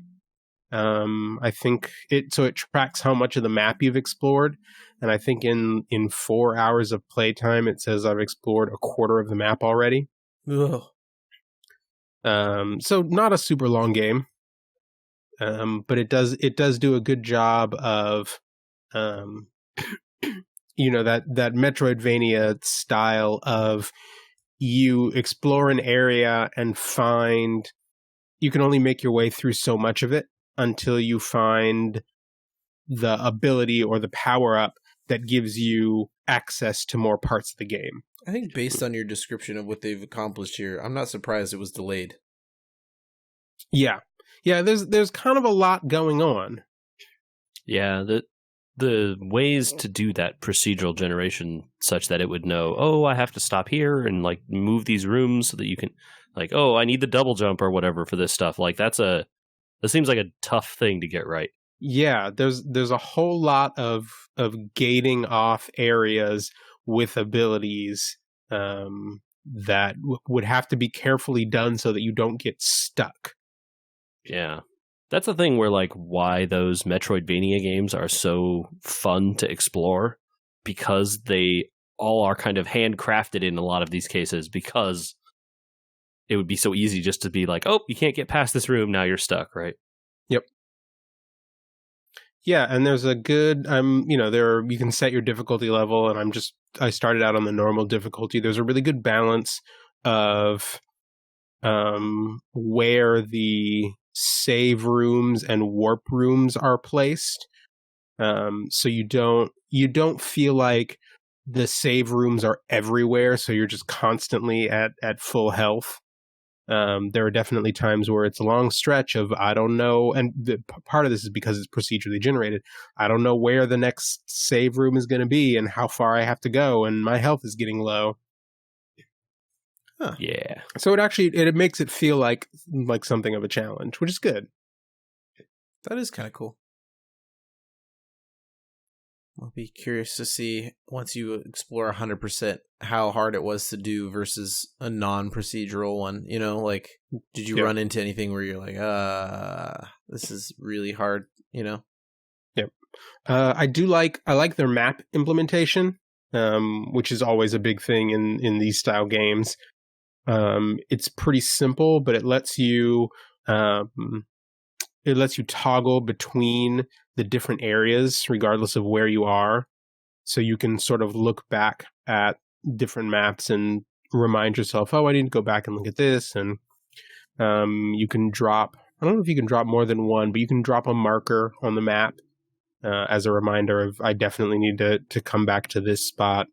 Speaker 2: I think it tracks how much of the map you've explored, and I think in 4 hours of playtime it says I've explored a quarter of the map already.
Speaker 1: Ugh.
Speaker 2: So not a super long game. But it does do a good job of that Metroidvania style of you explore an area and find you can only make your way through so much of it until you find the ability or the power up that gives you access to more parts of the game.
Speaker 1: I think based on your description of what they've accomplished here, I'm not surprised it was delayed.
Speaker 2: Yeah, there's kind of a lot going on.
Speaker 3: Yeah, the ways to do that procedural generation such that it would know, oh, I have to stop here and like move these rooms so that you can like, oh, I need the double jump or whatever for this stuff. Like that seems like a tough thing to get right.
Speaker 2: Yeah, there's a whole lot of gating off areas with abilities that would have to be carefully done so that you don't get stuck.
Speaker 3: Yeah. That's the thing where like why those Metroidvania games are so fun to explore, because they all are kind of handcrafted in a lot of these cases, because it would be so easy just to be like, oh, you can't get past this room, now you're stuck, right?
Speaker 2: Yep. Yeah, and there's a good you can set your difficulty level, and I started out on the normal difficulty. There's a really good balance of where the save rooms and warp rooms are placed. So you don't feel like the save rooms are everywhere, so you're just constantly at full health. There are definitely times where it's a long stretch of I don't know, and part of this is because it's procedurally generated. I don't know where the next save room is going to be and how far I have to go, and my health is getting low.
Speaker 1: Huh.
Speaker 3: Yeah.
Speaker 2: So it makes it feel like something of a challenge, which is good.
Speaker 1: That is kind of cool. I'll be curious to see once you explore 100% how hard it was to do versus a non-procedural one. Like, did you run into anything where you're like, this is really hard, Yep.
Speaker 2: I like their map implementation, which is always a big thing in these style games. It's pretty simple, but it lets you toggle between the different areas regardless of where you are. So you can sort of look back at different maps and remind yourself, oh, I need to go back and look at this. And you can drop, I don't know if you can drop more than one, but you can drop a marker on the map as a reminder of, I definitely need to come back to this spot.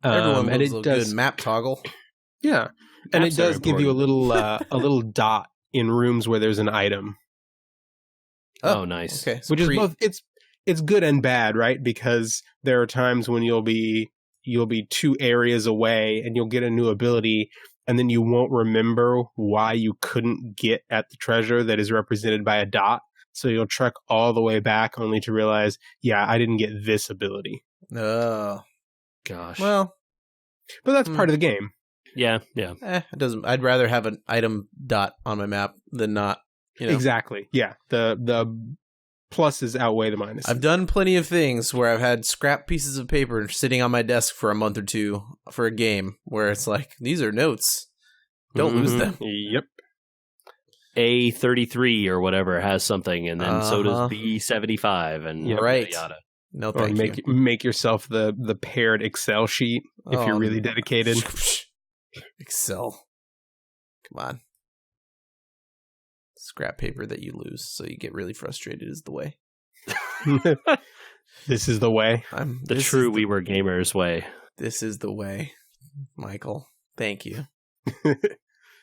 Speaker 1: Everyone
Speaker 2: and
Speaker 1: loves
Speaker 2: it
Speaker 1: a
Speaker 2: does
Speaker 1: good map toggle.
Speaker 2: Yeah, and
Speaker 3: Maps
Speaker 2: it does
Speaker 3: are
Speaker 2: give you a
Speaker 3: important.
Speaker 2: little dot in rooms where there's an item,
Speaker 3: Oh, nice.
Speaker 1: Okay, so
Speaker 2: which is both it's good and bad, right? Because there are times when you'll be 2 areas away and you'll get a new ability, and then you won't remember why you couldn't get at the treasure that is represented by a dot. So you'll trek all the way back only to realize, yeah, I didn't get this ability.
Speaker 1: Oh,
Speaker 3: Gosh.
Speaker 1: well,
Speaker 2: But that's part of the game.
Speaker 3: Yeah.
Speaker 1: it doesn't. I'd rather have an item dot on my map than not.
Speaker 2: Exactly. Yeah. The pluses outweigh the minuses.
Speaker 1: I've done plenty of things where I've had scrap pieces of paper sitting on my desk for a month or two for a game where it's like, these are notes. Don't lose them.
Speaker 2: Yep.
Speaker 3: A33 or whatever has something, and then so does B75, and
Speaker 1: right.
Speaker 3: yada.
Speaker 1: No,
Speaker 2: Or
Speaker 1: thank you.
Speaker 2: make yourself the paired Excel sheet if you're really dedicated.
Speaker 1: Excel. Come on. Scrap paper that you lose, so you get really frustrated is the way.
Speaker 2: This is the way.
Speaker 3: The true We Were Gamers way.
Speaker 1: This is the way, Michael. Thank you.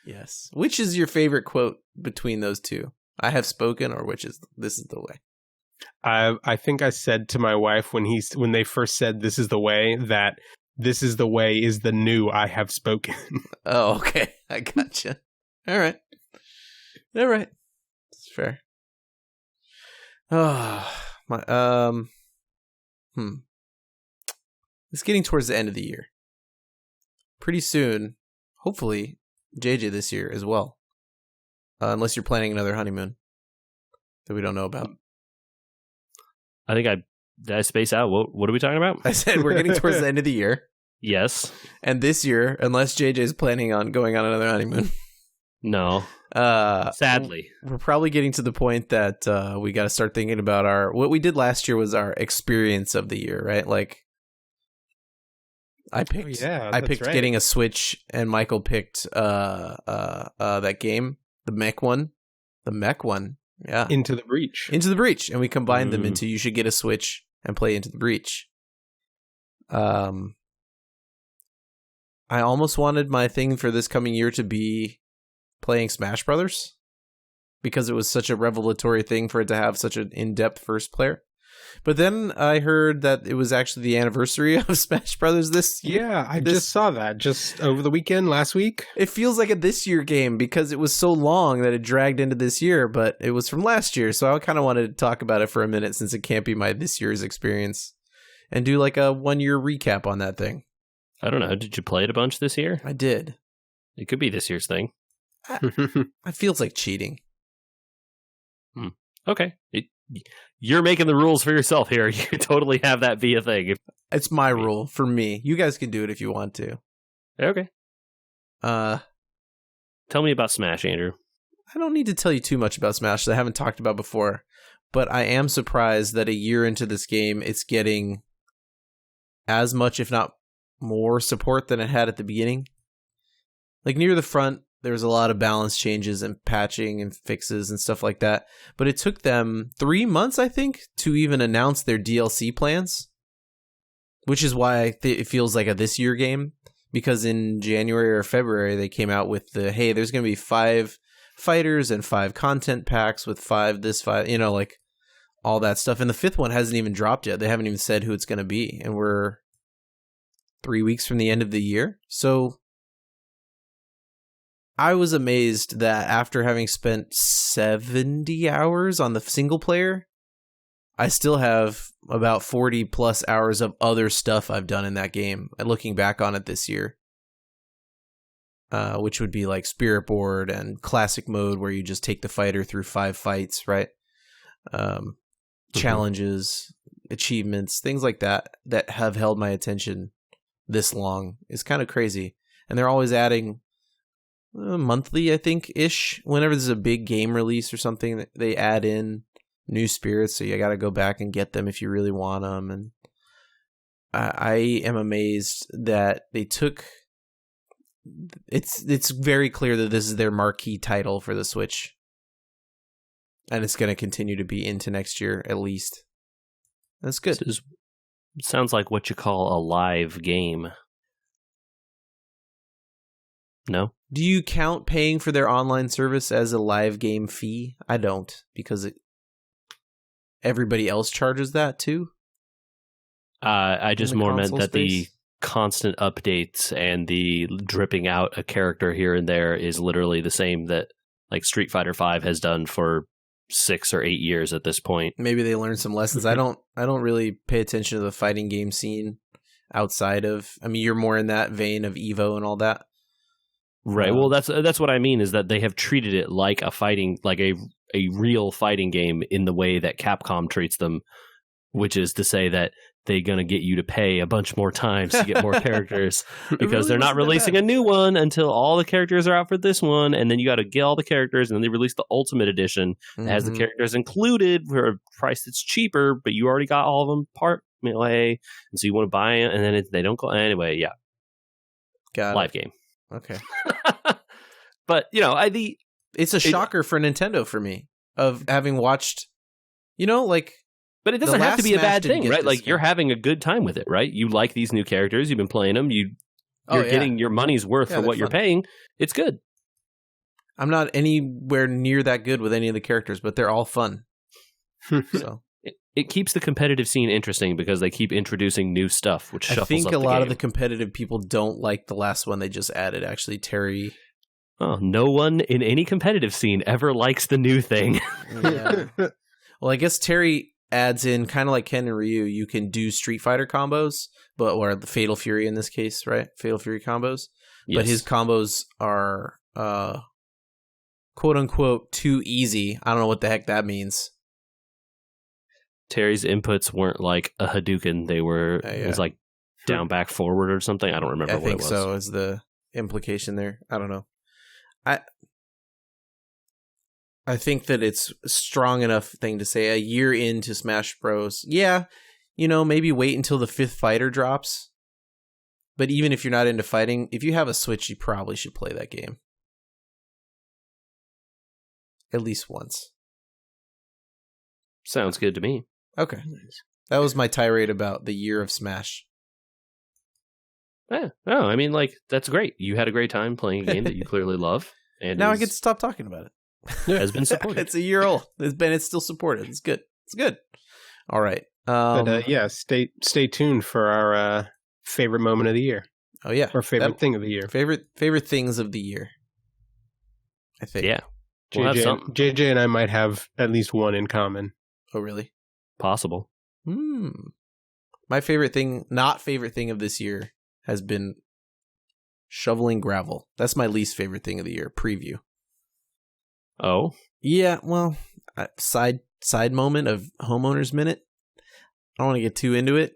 Speaker 1: Yes. Which is your favorite quote between those two? I have spoken, or this is the way?
Speaker 2: I think I said to my wife when they first said this is the way, that this is the way is the new I have spoken.
Speaker 1: Oh, okay. I gotcha. All right. It's fair. Oh, It's getting towards the end of the year. Pretty soon, hopefully, JJ this year as well. Unless you're planning another honeymoon that we don't know about.
Speaker 3: I think did I space out? What are we talking about?
Speaker 1: I said we're getting towards the end of the year.
Speaker 3: Yes.
Speaker 1: And this year, unless JJ is planning on going on another honeymoon.
Speaker 3: No. Sadly.
Speaker 1: We're probably getting to the point that we got to start thinking about what we did last year was our experience of the year, right? Like, I picked getting a Switch, and Michael picked that game, the mech one. Yeah.
Speaker 2: Into the Breach.
Speaker 1: And we combined them into you should get a Switch and play Into the Breach. I almost wanted my thing for this coming year to be playing Smash Brothers, because it was such a revelatory thing for it to have such an in-depth first player. But then I heard that it was actually the anniversary of Smash Brothers this year.
Speaker 2: Yeah, I just saw that just over the weekend last week.
Speaker 1: It feels like a this year game because it was so long that it dragged into this year, but it was from last year. So I kind of wanted to talk about it for a minute since it can't be my this year's experience and do like a 1 year recap on that thing.
Speaker 3: I don't know. Did you play it a bunch this year?
Speaker 1: I did.
Speaker 3: It could be this year's thing.
Speaker 1: It feels like cheating.
Speaker 3: Okay. You're making the rules for yourself here. You totally have that be a thing.
Speaker 1: It's my rule for me. You guys can do it if you want to.
Speaker 3: Okay.
Speaker 1: Tell
Speaker 3: me about Smash, Andrew.
Speaker 1: I don't need to tell you too much about Smash that I haven't talked about before, but I am surprised that a year into this game, it's getting as much, if not more, support than it had at the beginning. Like near the front, there was a lot of balance changes and patching and fixes and stuff like that. But it took them 3 months, I think, to even announce their DLC plans, which is why it feels like a this year game. Because in January or February, they came out with hey, there's going to be 5 fighters and 5 content packs with 5, like all that stuff. And the 5th one hasn't even dropped yet. They haven't even said who it's going to be. And we're 3 weeks from the end of the year. So I was amazed that after having spent 70 hours on the single player, I still have about 40 plus hours of other stuff I've done in that game. And looking back on it this year, which would be like Spirit Board and Classic Mode, where you just take the fighter through 5 fights, right? Challenges, achievements, things like that have held my attention this long is kind of crazy. And they're always adding monthly, I think, ish. Whenever there's a big game release or something, they add in new spirits, so you got to go back and get them if you really want them. And I am amazed that they took. It's very clear that this is their marquee title for the Switch, and it's going to continue to be into next year at least. That's good.
Speaker 3: It sounds like what you call a live game. No?
Speaker 1: Do you count paying for their online service as a live game fee? I don't, because everybody else charges that too.
Speaker 3: I just more meant that the constant updates and the dripping out a character here and there is literally the same that like Street Fighter V has done for 6 or 8 years at this point.
Speaker 1: Maybe they learned some lessons. I don't really pay attention to the fighting game scene outside of. I mean, you're more in that vein of Evo and all that,
Speaker 3: right? Well, that's what I mean is that they have treated it like a real fighting game in the way that Capcom treats them, which is to say that they're going to get you to pay a bunch more times to get more characters because really they're not releasing a new one until all the characters are out for this one. And then you got to get all the characters, and then they release the Ultimate Edition that has the characters included for a price that's cheaper, but you already got all of them part melee. And so you want to buy it, and then they don't go. Anyway, yeah.
Speaker 1: Got
Speaker 3: Live
Speaker 1: it.
Speaker 3: game.
Speaker 1: Okay.
Speaker 3: But,
Speaker 1: it's a shocker for Nintendo for me of having watched,
Speaker 3: but it doesn't have to be a bad thing, right? Like,
Speaker 1: game.
Speaker 3: you're having a good time with it, right? You like these new characters. You've been playing them. You're getting your money's worth for what you're paying. It's good. I'm
Speaker 1: not anywhere near that good with any of the characters, but they're all fun. So
Speaker 3: it keeps the competitive scene interesting because they keep introducing new stuff, which shuffles up the game. I think a lot
Speaker 1: of the competitive people don't like the last one they just added, actually, Terry.
Speaker 3: Oh, no one in any competitive scene ever likes the new thing.
Speaker 1: Yeah. Well, I guess Terry adds in, kind of like Ken and Ryu, you can do Street Fighter combos, or the Fatal Fury in this case, right? Fatal Fury combos. Yes. But his combos are, quote unquote, too easy. I don't know what the heck that means.
Speaker 3: Terry's inputs weren't like a Hadouken. They were, it was like down, back, forward or something. I don't remember what it was.
Speaker 1: I think so is the implication there. I don't know. I think that it's a strong enough thing to say a year into Smash Bros. Yeah, maybe wait until the 5th fighter drops. But even if you're not into fighting, if you have a Switch, you probably should play that game. At least once.
Speaker 3: Sounds good to me.
Speaker 1: Okay. That was my tirade about the year of Smash.
Speaker 3: Yeah. Oh, I mean, that's great. You had a great time playing a game that you clearly love. And
Speaker 1: now I get to stop talking about it.
Speaker 3: Has been supported.
Speaker 1: It's a year old. It's still supported. It's good. It's good. All right.
Speaker 2: Stay tuned for our favorite moment of the year.
Speaker 1: Oh yeah,
Speaker 2: or favorite thing of the year.
Speaker 1: Favorite things of the year. I think.
Speaker 3: Yeah. We'll have something.
Speaker 2: JJ and I might have at least one in common.
Speaker 1: Oh really?
Speaker 3: Possible.
Speaker 1: My favorite thing, not favorite thing of this year, has been shoveling gravel. That's my least favorite thing of the year. Preview.
Speaker 3: Oh?
Speaker 1: Yeah, well, side moment of Homeowners Minute. I don't want to get too into it.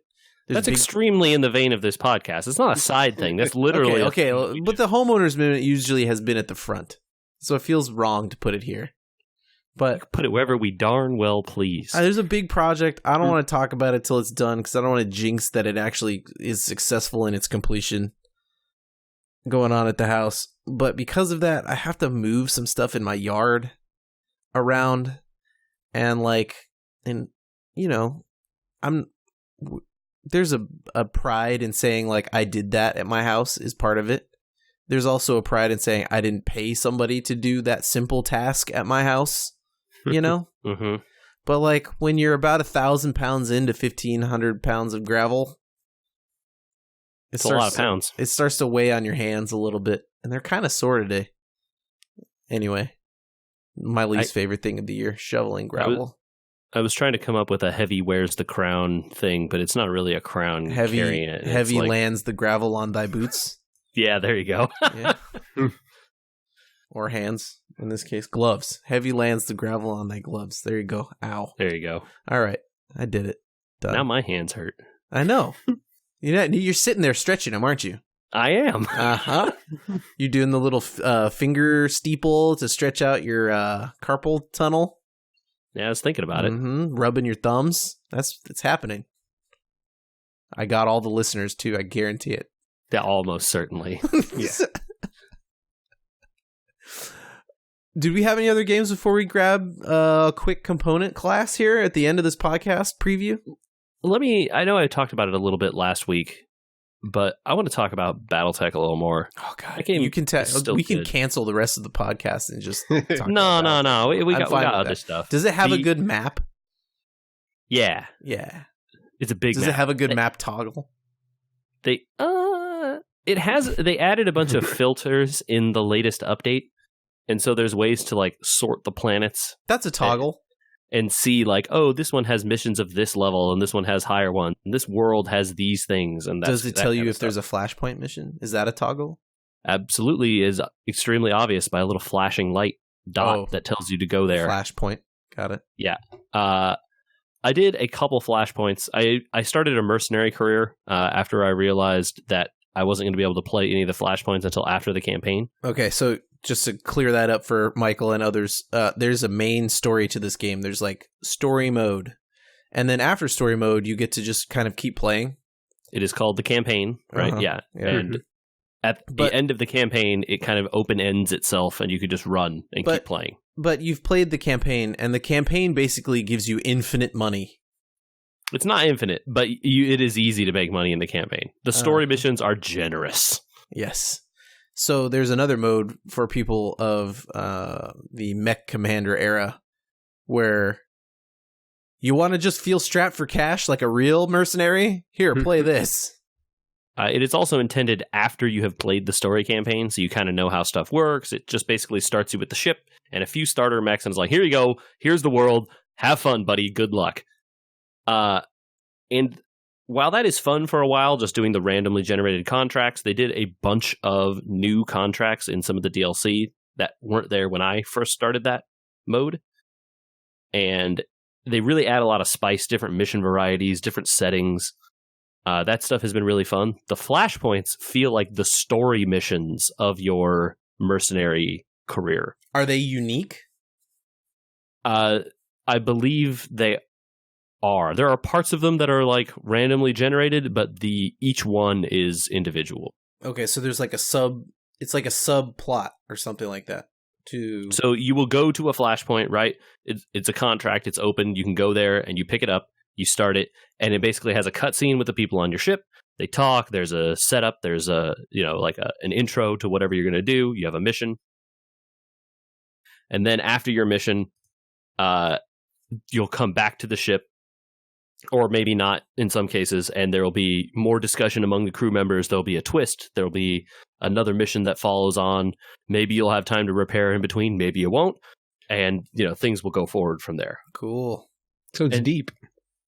Speaker 3: That's extremely in the vein of this podcast. It's not a side thing. That's literally...
Speaker 1: Okay, but the Homeowners Minute usually has been at the front. So it feels wrong to put it here. But
Speaker 3: put it wherever we darn well please.
Speaker 1: There's a big project. I don't want to talk about it till it's done because I don't want to jinx that it actually is successful in its completion going on at the house. But because of that, I have to move some stuff in my yard around, and there's a pride in saying I did that at my house is part of it. There's also a pride in saying I didn't pay somebody to do that simple task at my house,
Speaker 3: Mm-hmm.
Speaker 1: But when you're about 1,000 pounds into 1,500 pounds of gravel,
Speaker 3: it's a lot of pounds.
Speaker 1: It starts to weigh on your hands a little bit, and they're kind of sore today. Anyway, my least favorite thing of the year, shoveling gravel.
Speaker 3: I was trying to come up with a heavy wears the crown thing, but it's not really a crown carrying it.
Speaker 1: Heavy lands the gravel on thy boots.
Speaker 3: Yeah, there you go.
Speaker 1: Yeah. Or hands, in this case. Gloves. Heavy lands the gravel on thy gloves. There you go. Ow.
Speaker 3: There you go.
Speaker 1: All right. I did it. Done.
Speaker 3: Now my hands hurt.
Speaker 1: I know. You're sitting there stretching them, aren't you?
Speaker 3: I am.
Speaker 1: Uh-huh. You're doing the little finger steeple to stretch out your carpal tunnel.
Speaker 3: Yeah, I was thinking about it.
Speaker 1: Rubbing your thumbs. It's happening. I got all the listeners, too. I guarantee it.
Speaker 3: Yeah, almost certainly.
Speaker 1: Yeah. Did we have any other games before we grab a quick component class here at the end of this podcast preview?
Speaker 3: I know I talked about it a little bit last week, but I want to talk about Battletech a little more.
Speaker 1: Oh god, we can cancel the rest of the podcast and just talk
Speaker 3: No. We got other stuff.
Speaker 1: Does it have a good map?
Speaker 3: Yeah. It's a big map.
Speaker 1: Does it have a good map toggle?
Speaker 3: They added a bunch of filters in the latest update, And so there's ways to like sort the planets.
Speaker 1: That's a toggle.
Speaker 3: And see like, oh, this one has missions of this level and this one has higher ones. And this world has these things. And
Speaker 1: does it tell you if there's a flashpoint mission? Is that a toggle?
Speaker 3: Absolutely is extremely obvious by a little flashing light dot that tells you to go there.
Speaker 1: Flashpoint. Got it.
Speaker 3: Yeah. I did a couple flashpoints. I started a mercenary career after I realized that I wasn't going to be able to play any of the flashpoints until after the campaign.
Speaker 1: Okay, so just to clear that up for Michael and others, there's a main story to this game. There's like story mode. And then after story mode, you get to just kind of keep playing.
Speaker 3: It is called the campaign, right?
Speaker 1: Uh-huh.
Speaker 3: Yeah. And at the end of the campaign, it kind of open ends itself and you could just run and keep playing.
Speaker 1: But you've played the campaign, and the campaign basically gives you infinite money.
Speaker 3: It's not infinite, but it is easy to make money in the campaign. The story missions are generous.
Speaker 1: Yes. So there's another mode for people of the Mech Commander era where you want to just feel strapped for cash like a real mercenary? Here, play this.
Speaker 3: It is also intended after you have played the story campaign, so you kind of know how stuff works. It just basically starts you with the ship and a few starter mechs, and it's like, here you go, here's the world, have fun, buddy, good luck. And while that is fun for a while, just doing the randomly generated contracts, they did a bunch of new contracts in some of the DLC that weren't there when I first started that mode. And they really add a lot of spice, different mission varieties, different settings. That stuff has been really fun. The flashpoints feel like the story missions of your mercenary career.
Speaker 1: Are they unique?
Speaker 3: I believe they are. There are parts of them that are like randomly generated, but each one is individual.
Speaker 1: Okay, so there's like it's like a subplot or something like that.
Speaker 3: So you will go to a flashpoint, right? It's a contract, it's open, you can go there and you pick it up. You start it, and it basically has a cutscene with the people on your ship. They talk. There's a setup. There's an intro to whatever you're going to do. You have a mission, and then after your mission, you'll come back to the ship, or maybe not in some cases, and there will be more discussion among the crew members. There'll be a twist. There'll be another mission that follows on. Maybe you'll have time to repair in between. Maybe you won't, and things will go forward from there.
Speaker 1: Cool.
Speaker 2: So it's deep.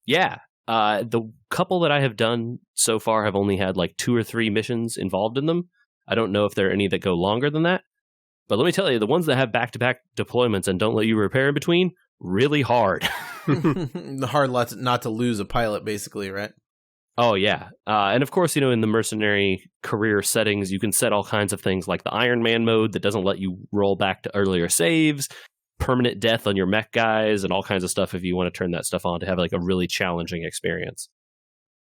Speaker 3: Yeah. The couple that I have done so far have only had like 2 or 3 missions involved in them. I don't know if there are any that go longer than that. But let me tell you, the ones that have back-to-back deployments and don't let you repair in between, really hard.
Speaker 1: Hard not to lose a pilot, basically, right?
Speaker 3: Oh, yeah. And of course, in the mercenary career settings, you can set all kinds of things like the Iron Man mode that doesn't let you roll back to earlier saves, permanent death on your mech guys, and all kinds of stuff if you want to turn that stuff on to have like a really challenging experience.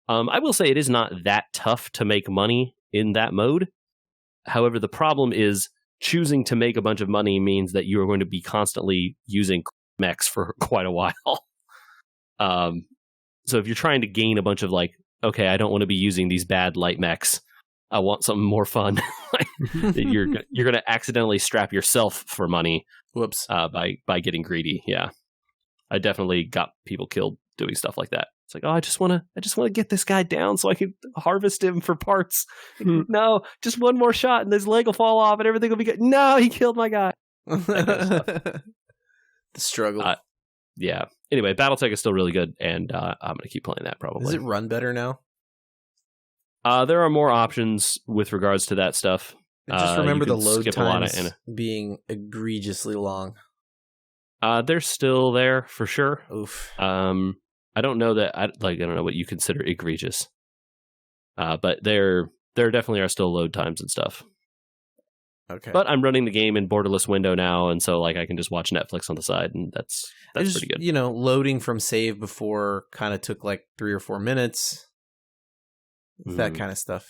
Speaker 3: I will say it is not that tough to make money in that mode. However, the problem is choosing to make a bunch of money means that you are going to be constantly using mechs for quite a while. So if you're trying to gain a bunch of like, okay, I don't want to be using these bad light mechs, I want something more fun. You're going to accidentally strap yourself for money.
Speaker 1: Whoops.
Speaker 3: By getting greedy. Yeah. I definitely got people killed doing stuff like that. It's like, oh, I just want to get this guy down so I can harvest him for parts. No, just one more shot and his leg will fall off and everything will be good. No, he killed my guy.
Speaker 1: The struggle.
Speaker 3: Yeah. Anyway, Battletech is still really good, and I'm going to keep playing that probably.
Speaker 1: Does it run better now?
Speaker 3: There are more options with regards to that stuff.
Speaker 1: Just remember the load times being egregiously long.
Speaker 3: They're still there for sure.
Speaker 1: Oof.
Speaker 3: I don't know that. I don't know what you consider egregious. But there definitely are still load times and stuff.
Speaker 1: Okay.
Speaker 3: But I'm running the game in borderless window now, and so like I can just watch Netflix on the side, and that's pretty good.
Speaker 1: Loading from save before kind of took like 3 or 4 minutes. That kind of stuff.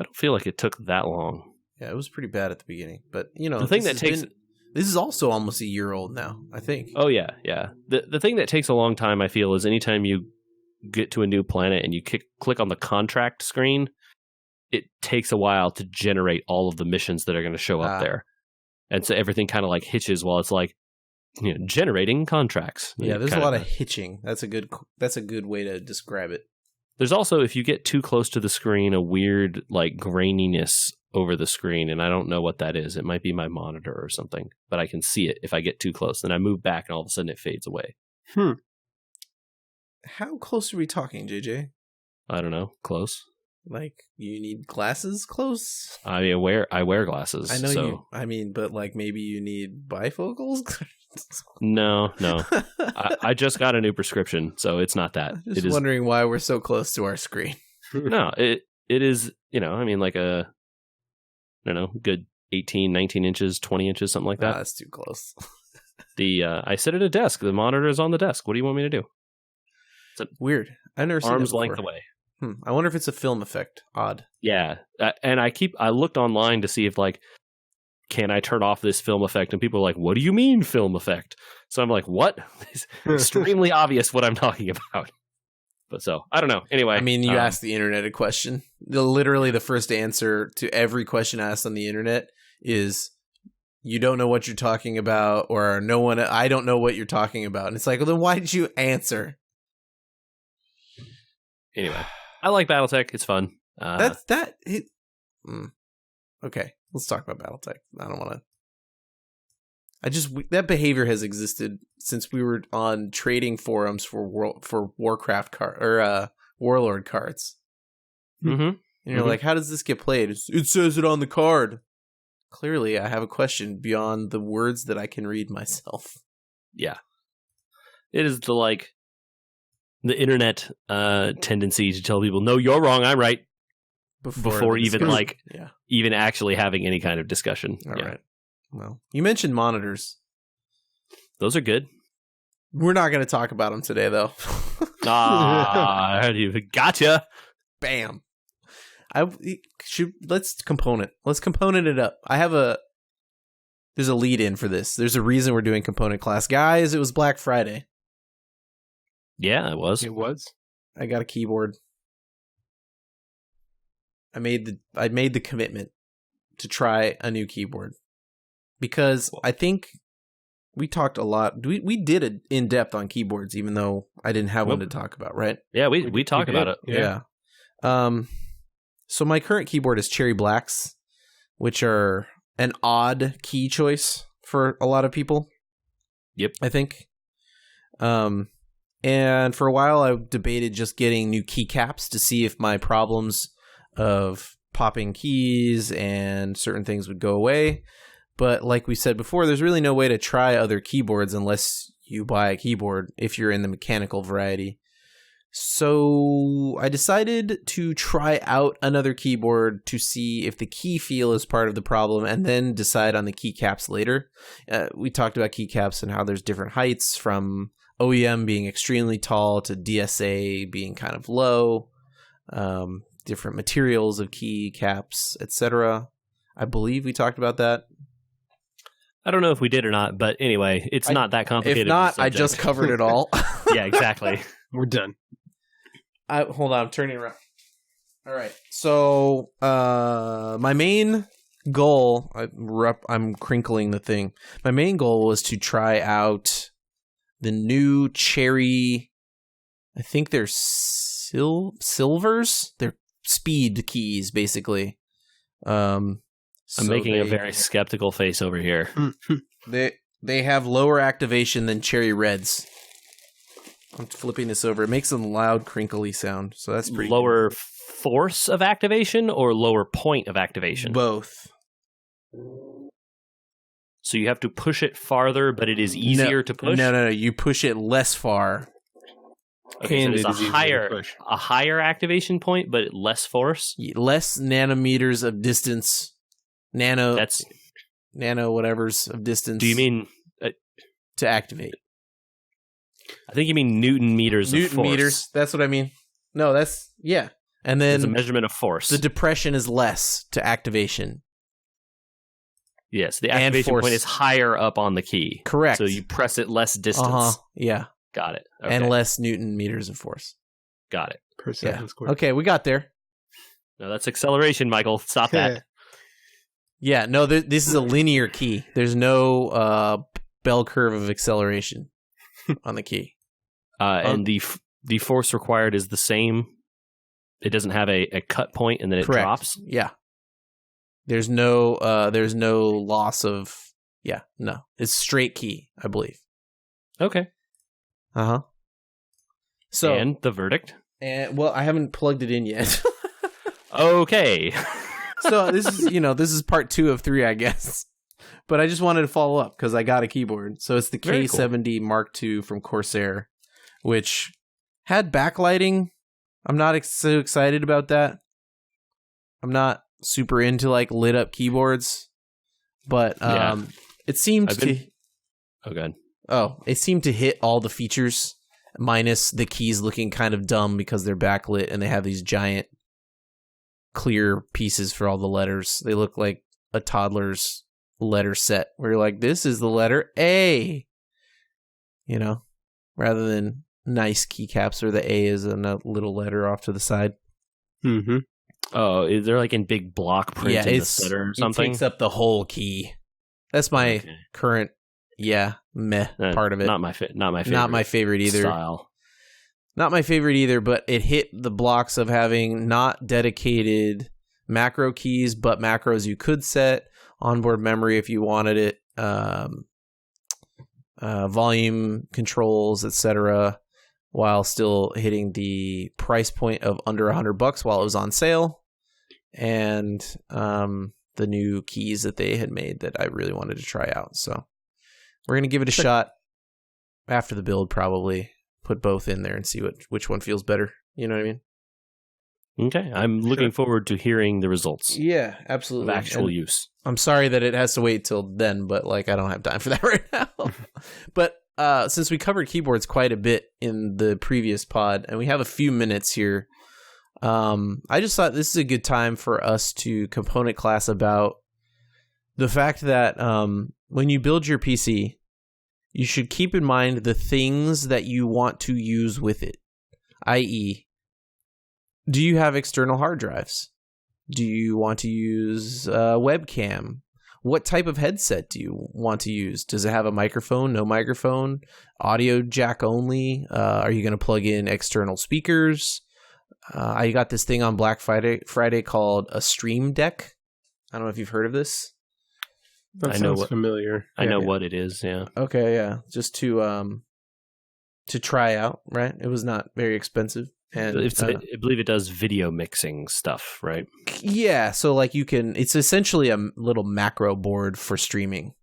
Speaker 3: I don't feel like it took that long.
Speaker 1: Yeah, it was pretty bad at the beginning, but
Speaker 3: the thing that takes
Speaker 1: this is also almost a year old now, I think.
Speaker 3: Oh yeah. The thing that takes a long time, I feel, is anytime you get to a new planet and you click on the contract screen, it takes a while to generate all of the missions that are going to show up there, and so everything kind of like hitches while it's like generating contracts.
Speaker 1: Yeah, there's a lot of hitching. That's a good way to describe it.
Speaker 3: There's also, if you get too close to the screen, a weird like graininess over the screen, and I don't know what that is. It might be my monitor or something, but I can see it if I get too close. Then I move back, and all of a sudden it fades away.
Speaker 1: How close are we talking, JJ?
Speaker 3: I don't know. Close.
Speaker 1: Like, you need glasses close?
Speaker 3: I mean, I wear glasses.
Speaker 1: I know
Speaker 3: so.
Speaker 1: you. I mean, but like maybe you need bifocals?
Speaker 3: No. I just got a new prescription, so it's not that.
Speaker 1: Just wondering why we're so close to our screen.
Speaker 3: No, it is, I mean, like I don't know, good 18, 19 inches, 20 inches, something like that.
Speaker 1: That's too close.
Speaker 3: I sit at a desk. The monitor is on the desk. What do you want me to do? It's
Speaker 1: weird. I've never seen it
Speaker 3: arm's
Speaker 1: before.
Speaker 3: length away.
Speaker 1: I wonder if it's a film effect. Odd.
Speaker 3: Yeah, and I looked online to see if like, can I turn off this film effect? And people are like, what do you mean film effect? So I'm like, what? It's extremely obvious what I'm talking about. But so, I don't know. Anyway.
Speaker 1: I mean, you asked the internet a question. Literally the first answer to every question asked on the internet is, you don't know what you're talking about, or I don't know what you're talking about. And it's like, well, then why did you answer?
Speaker 3: Anyway, I like Battletech. It's fun.
Speaker 1: Okay, let's talk about Battletech. I don't want to. That behavior has existed since we were on trading forums for Warcraft Warlord cards.
Speaker 3: Mm-hmm.
Speaker 1: And you're like, how does this get played? It says it on the card. Clearly, I have a question beyond the words that I can read myself.
Speaker 3: Yeah, it is the internet tendency to tell people, no, you're wrong, I'm right, before even actually having any kind of discussion.
Speaker 1: All right. Well, you mentioned monitors.
Speaker 3: Those are good.
Speaker 1: We're not going to talk about them today, though.
Speaker 3: Gotcha.
Speaker 1: Bam. Let's component it up. There's a lead in for this. There's a reason we're doing component class. Guys, it was Black Friday.
Speaker 3: Yeah, it was.
Speaker 1: I got a keyboard. I made the commitment to try a new keyboard because I think we talked a lot. We did it in depth on keyboards, even though I didn't have one to talk about, right?
Speaker 3: Yeah, we talked about it.
Speaker 1: Yeah. So my current keyboard is Cherry Blacks, which are an odd key choice for a lot of people.
Speaker 3: Yep.
Speaker 1: I think. And for a while I debated just getting new keycaps to see if my problems of popping keys and certain things would go away. But like we said before, there's really no way to try other keyboards unless you buy a keyboard if you're in the mechanical variety. So I decided to try out another keyboard to see if the key feel is part of the problem and then decide on the keycaps later. We talked about keycaps and how there's different heights, from OEM being extremely tall to DSA being kind of low, different materials of keycaps, etc. I believe we talked about that.
Speaker 3: I don't know if we did or not, but anyway, it's not that complicated.
Speaker 1: If not, I just covered it all.
Speaker 3: Yeah, exactly.
Speaker 2: We're done.
Speaker 1: Hold on, I'm turning around. All right. So, my main goal, I'm crinkling the thing. My main goal was to try out the new Cherry, I think they're silvers. They're speed keys, basically.
Speaker 3: I'm making a very skeptical face over here.
Speaker 1: They have lower activation than Cherry Reds. I'm flipping this over. It makes a loud, crinkly sound, so that's pretty
Speaker 3: lower
Speaker 1: good.
Speaker 3: Force of activation or lower point of activation?
Speaker 1: Both.
Speaker 3: So you have to push it farther, but it is easier to push?
Speaker 1: No. You push it less far.
Speaker 3: Okay, so it's a higher activation point, but less force?
Speaker 1: Less nanometers of distance. Nano whatevers of distance.
Speaker 3: Do you mean...
Speaker 1: to activate.
Speaker 3: I think you mean Newton meters of force.
Speaker 1: Newton meters, that's what I mean. No, that's... Yeah. And then...
Speaker 3: It's a measurement of force.
Speaker 1: The depression is less to activation.
Speaker 3: Yes, the activation point is higher up on the key.
Speaker 1: Correct.
Speaker 3: So you press it less distance.
Speaker 1: Yeah.
Speaker 3: Got it. Okay.
Speaker 1: And less Newton meters of force.
Speaker 3: Got it.
Speaker 2: Per second squared.
Speaker 1: Okay, we got there.
Speaker 3: No, that's acceleration, Michael. Stop that.
Speaker 1: Yeah, no, this is a linear key. There's no bell curve of acceleration on the key.
Speaker 3: And the force required is the same it doesn't have a cut point and then it
Speaker 1: Correct.
Speaker 3: drops.
Speaker 1: Yeah. There's no loss of. Yeah, no, it's straight key, I believe.
Speaker 3: Okay.
Speaker 1: So
Speaker 3: and the verdict.
Speaker 1: And well, I haven't plugged it in yet.
Speaker 3: Okay.
Speaker 1: So this is part 2 of 3, I guess. But I just wanted to follow up because I got a keyboard. So it's the
Speaker 3: Very
Speaker 1: K70 Mark II from Corsair, which had backlighting. I'm not so excited about that. I'm not super into like lit up keyboards, but it seemed it seemed to hit all the features minus the keys looking kind of dumb because they're backlit and they have these giant clear pieces for all the letters. They look like a toddler's letter set where you're like, this is the letter A, rather than nice keycaps where the A is a little letter off to the side.
Speaker 2: Mm-hmm.
Speaker 3: Oh, is there like in big block print in the center or something?
Speaker 1: It takes up the whole key. That's my current, part of it.
Speaker 3: Not my favorite.
Speaker 1: Not my favorite either.
Speaker 3: Style.
Speaker 1: Not my favorite either, but it hit the blocks of having not dedicated macro keys, but macros you could set, onboard memory if you wanted it, volume controls, etc., while still hitting the price point of under $100 while it was on sale, and the new keys that they had made that I really wanted to try out. So we're gonna give it a shot after the build, probably. Put both in there and see which one feels better. You know what I mean?
Speaker 3: Okay, I'm looking forward to hearing the results.
Speaker 1: Yeah, absolutely.
Speaker 3: Of actual use.
Speaker 1: I'm sorry that it has to wait till then, but like I don't have time for that right now. But since we covered keyboards quite a bit in the previous pod, and we have a few minutes here, I just thought this is a good time for us to component class about the fact that when you build your PC, you should keep in mind the things that you want to use with it, i.e., do you have external hard drives? Do you want to use a webcam? What type of headset do you want to use? Does it have a microphone, no microphone, audio jack only? Are you going to plug in external speakers? I got this thing on Black Friday called a Stream Deck. I don't know if you've heard of this.
Speaker 2: That sounds familiar.
Speaker 3: I know what it is, yeah.
Speaker 1: Okay, yeah. Just to try out, right? It was not very expensive. And
Speaker 3: I believe it does video mixing stuff, right?
Speaker 1: Yeah, so like it's essentially a little macro board for streaming.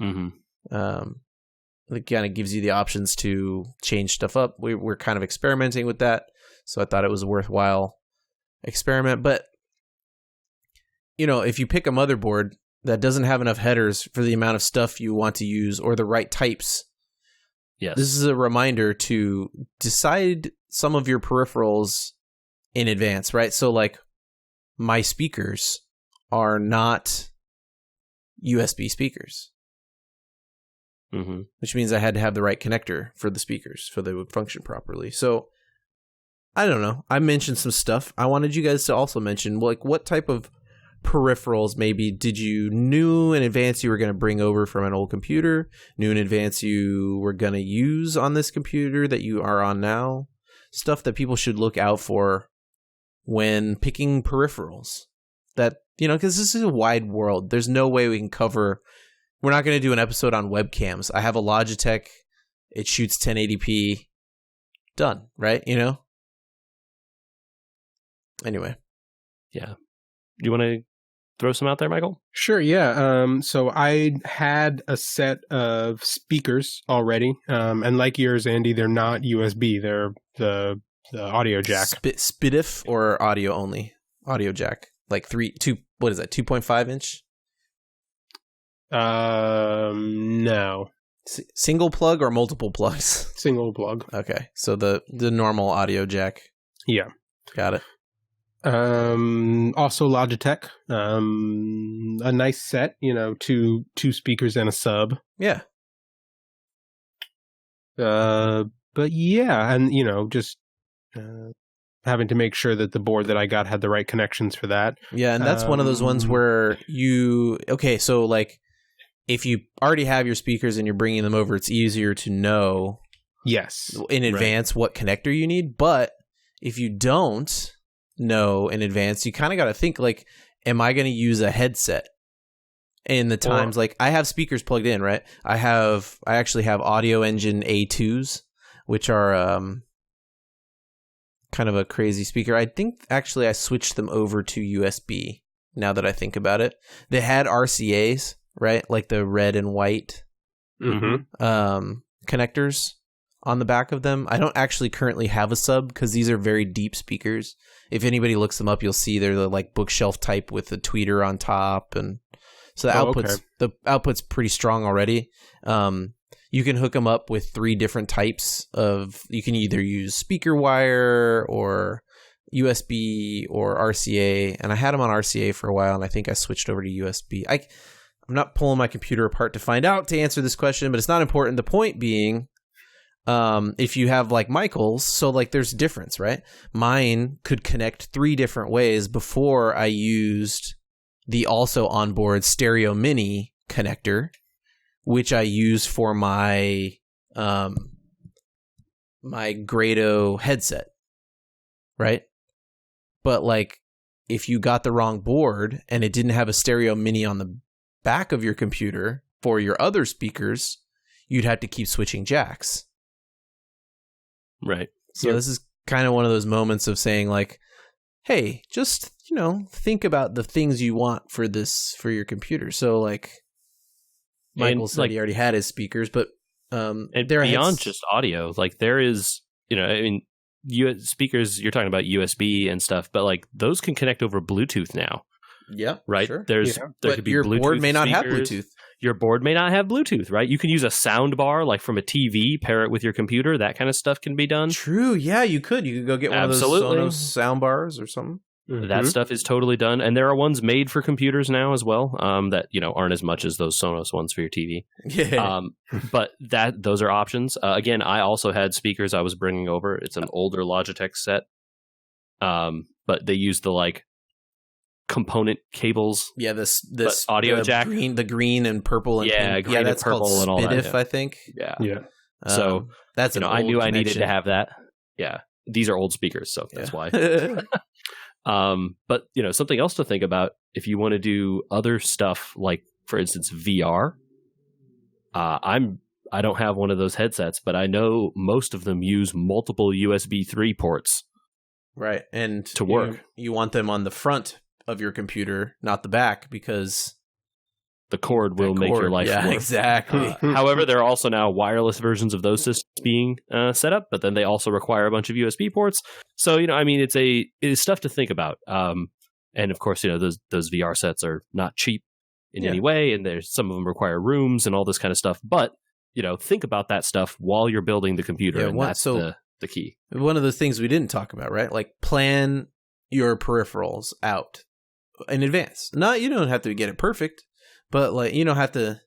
Speaker 3: Mm-hmm.
Speaker 1: It kind of gives you the options to change stuff up. We're kind of experimenting with that, so I thought it was a worthwhile experiment. But, if you pick a motherboard that doesn't have enough headers for the amount of stuff you want to use or the right types,
Speaker 3: yes,
Speaker 1: this is a reminder to decide some of your peripherals in advance, right? So like my speakers are not USB speakers, which means I had to have the right connector for the speakers for they would function properly. So I don't know. I mentioned some stuff. I wanted you guys to also mention like what type of peripherals maybe did you knew in advance you were going to bring over from an old computer, knew in advance you were going to use on this computer that you are on now, stuff that people should look out for when picking peripherals. That, because this is a wide world. There's no way we can cover. We're not going to do an episode on webcams. I have a Logitech. It shoots 1080p. Done, right? Anyway.
Speaker 3: Yeah. You want to throw some out there, Michael?
Speaker 2: Sure, yeah. So I had a set of speakers already, and like yours, Andy, they're not USB. They're the audio jack.
Speaker 1: Spidiff or audio only? Audio jack. Like 2.5 inch?
Speaker 2: No.
Speaker 1: Single plug or multiple plugs?
Speaker 2: Single plug.
Speaker 1: Okay, so the normal audio jack.
Speaker 2: Yeah.
Speaker 1: Got it.
Speaker 2: Also Logitech, a nice set, two speakers and a sub.
Speaker 1: Yeah.
Speaker 2: But yeah, and just having to make sure that the board that I got had the right connections for that.
Speaker 1: Yeah, and that's one of those ones where so like if you already have your speakers and you're bringing them over, it's easier to know
Speaker 2: in
Speaker 1: advance what connector you need, but if you don't, know in advance. You kind of got to think like, am I going to use a headset in the times like I have speakers plugged in, right? I actually have Audio Engine A2s, which are kind of a crazy speaker. I think actually I switched them over to USB now that I think about it. They had RCAs, right? Like the red and white connectors on the back of them. I don't actually currently have a sub because these are very deep speakers. If anybody looks them up, you'll see they're the like bookshelf type with the tweeter on top, and so the output's pretty strong already. You can hook them up with 3 different types of. You can either use speaker wire or USB or RCA, and I had them on RCA for a while, and I think I switched over to USB. I'm not pulling my computer apart to find out to answer this question, but it's not important. The point being, if you have like Michael's, so like there's a difference, right? Mine could connect 3 different ways before I used the also onboard stereo mini connector, which I use for my my Grado headset, right? But like if you got the wrong board and it didn't have a stereo mini on the back of your computer for your other speakers, you'd have to keep switching jacks.
Speaker 3: Right.
Speaker 1: So this is kind of one of those moments of saying like, hey, just, think about the things you want for your computer. So like Michael said he already had his speakers, but
Speaker 3: and beyond just audio, like there is, speakers, you're talking about USB and stuff, but like those can connect over Bluetooth now.
Speaker 1: Yeah.
Speaker 3: Right.
Speaker 1: Sure.
Speaker 3: There
Speaker 1: but
Speaker 3: could be
Speaker 1: your
Speaker 3: Bluetooth
Speaker 1: board may not have
Speaker 3: speakers.
Speaker 1: Bluetooth.
Speaker 3: Your board may not have Bluetooth, right? You can use a sound bar like from a TV, pair it with your computer. That kind of stuff can be done.
Speaker 1: True. Yeah, you could. You could go get one of those Sonos sound bars or something.
Speaker 3: That stuff is totally done. And there are ones made for computers now as well that, aren't as much as those Sonos ones for your TV.
Speaker 1: Yeah.
Speaker 3: But those are options. Again, I also had speakers I was bringing over. It's an older Logitech set. But they use the like component cables.
Speaker 1: Yeah, this
Speaker 3: audio jack,
Speaker 1: the green and purple, and
Speaker 3: green
Speaker 1: that's
Speaker 3: and purple
Speaker 1: called
Speaker 3: and all that.
Speaker 1: Spidiff, I think.
Speaker 3: Yeah. So
Speaker 1: that's
Speaker 3: I knew I needed to have that. Yeah, these are old speakers, so that's why. But something else to think about if you want to do other stuff, like for instance VR. I don't have one of those headsets, but I know most of them use multiple USB 3 ports.
Speaker 1: Right, and
Speaker 3: to work,
Speaker 1: you want them on the front of your computer, not the back, because
Speaker 3: the cord will make your life work.
Speaker 1: Exactly.
Speaker 3: However, there are also now wireless versions of those systems being set up, but then they also require a bunch of USB ports. So, it's stuff to think about. And of course, those VR sets are not cheap in any way, and there's some of them require rooms and all this kind of stuff. But, think about that stuff while you're building the computer, and that's the key.
Speaker 1: One of the things we didn't talk about, right? Like plan your peripherals out in advance. You don't have to get it perfect, but like you don't have to.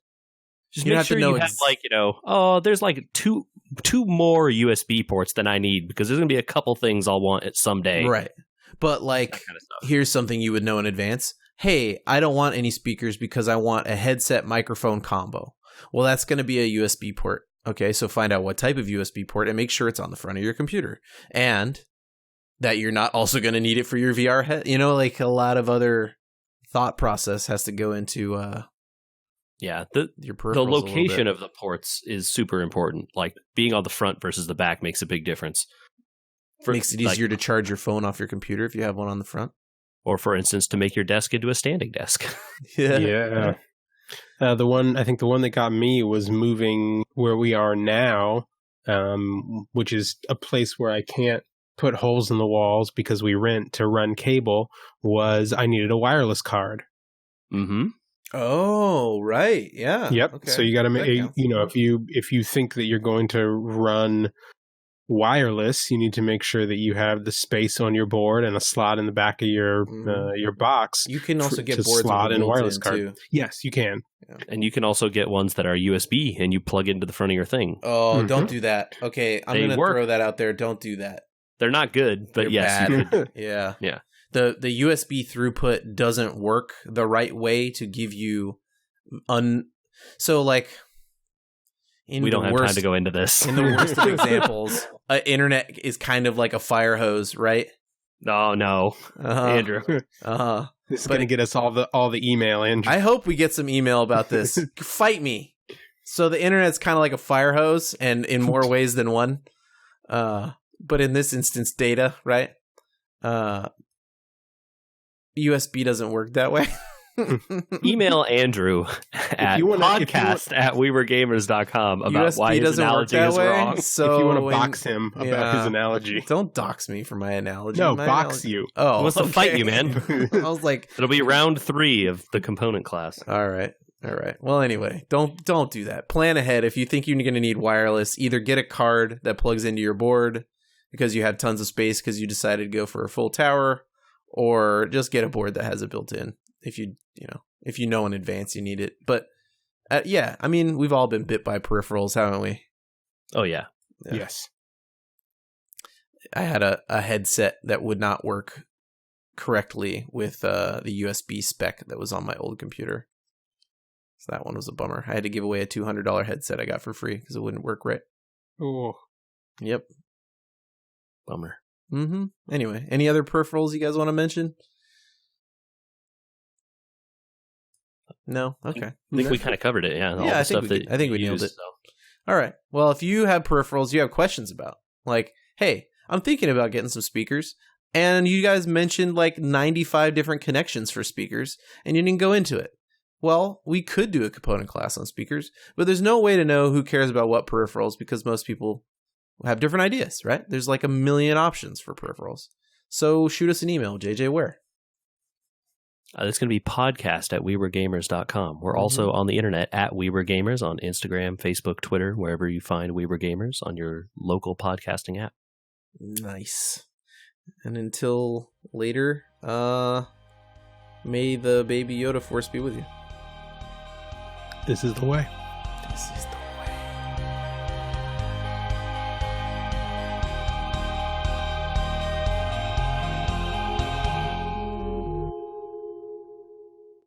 Speaker 3: Just make sure you have there's like two more USB ports than I need because there's gonna be a couple things I'll want it someday.
Speaker 1: Right, but like
Speaker 3: kind of
Speaker 1: here's something you would know in advance. Hey, I don't want any speakers because I want a headset microphone combo. Well, that's going to be a USB port. Okay, so find out what type of USB port and make sure it's on the front of your computer, and that you're not also going to need it for your VR head. Like a lot of other thought process has to go into your peripherals.
Speaker 3: The location of the ports is super important. Like being on the front versus the back makes a big difference.
Speaker 1: Makes it easier to charge your phone off your computer if you have one on the front.
Speaker 3: Or, for instance, to make your desk into a standing desk.
Speaker 2: Yeah. The one that got me was moving where we are now, which is a place where I can't put holes in the walls because we rent to run cable. Was I needed a wireless card.
Speaker 3: Mm-hmm.
Speaker 1: Oh, right. Yeah.
Speaker 2: Yep.
Speaker 1: Okay.
Speaker 2: So you got to make, if you think that you're going to run wireless, you need to make sure that you have the space on your board and a slot in the back of your box.
Speaker 1: You can also get
Speaker 2: to
Speaker 1: boards
Speaker 2: slot
Speaker 1: with
Speaker 2: in a wireless card.
Speaker 1: too.
Speaker 2: Yes, you can.
Speaker 1: Yeah.
Speaker 3: And you can also get ones that are USB and you plug into the front of your thing.
Speaker 1: Oh, don't do that. Okay, I'm going to throw that out there. Don't do that.
Speaker 3: They're not good, but yes, you could.
Speaker 1: Yeah.
Speaker 3: Yeah.
Speaker 1: The USB throughput doesn't work the right way to give you so like
Speaker 3: we don't have time to go into this.
Speaker 1: In the worst of examples, internet is kind of like a fire hose, right?
Speaker 3: No, Andrew.
Speaker 2: This is going to get us all the email, Andrew.
Speaker 1: I hope we get some email about this. Fight me. So the internet's kind of like a fire hose, and in more ways than one. But in this instance, data, right? USB doesn't work that way.
Speaker 3: Email Andrew at podcast@wewergamers.com about
Speaker 1: USB
Speaker 3: why his analogy is wrong.
Speaker 1: So
Speaker 2: if you want to box him about his analogy.
Speaker 1: Don't dox me for my analogy.
Speaker 2: No,
Speaker 1: my
Speaker 2: box
Speaker 1: analogy.
Speaker 2: you.
Speaker 1: Oh,
Speaker 3: He wants to fight you, man.
Speaker 1: I was like,
Speaker 3: It'll be round 3 of the component class.
Speaker 1: all right. Well, anyway, don't do that. Plan ahead. If you think you're going to need wireless, either get a card that plugs into your board because you have tons of space because you decided to go for a full tower, or just get a board that has it built in if you know in advance you need it. But yeah, I mean, we've all been bit by peripherals, haven't we?
Speaker 3: Oh, yeah.
Speaker 2: Yes.
Speaker 1: I had a headset that would not work correctly with the USB spec that was on my old computer. So that one was a bummer. I had to give away a $200 headset I got for free because it wouldn't work right.
Speaker 2: Oh.
Speaker 1: Yep.
Speaker 3: Bummer.
Speaker 1: Mm-hmm. Anyway, any other peripherals you guys want to mention? No? Okay.
Speaker 3: I think we kind of covered it, yeah.
Speaker 1: Yeah, I think we nailed it.
Speaker 3: So.
Speaker 1: All right. Well, if you have peripherals you have questions about, like, hey, I'm thinking about getting some speakers, and you guys mentioned like 95 different connections for speakers, and you didn't go into it. Well, we could do a component class on speakers, but there's no way to know who cares about what peripherals because most people have different ideas, right? There's like a million options for peripherals. So shoot us an email, JJ, where?
Speaker 3: It's going to be podcast@wewergamers.com. We're also on the internet at wewergamers on Instagram, Facebook, Twitter, wherever you find We Were Gamers on your local podcasting app.
Speaker 1: Nice. And until later, may the baby Yoda force be with you.
Speaker 2: This is the way.
Speaker 1: This is the way.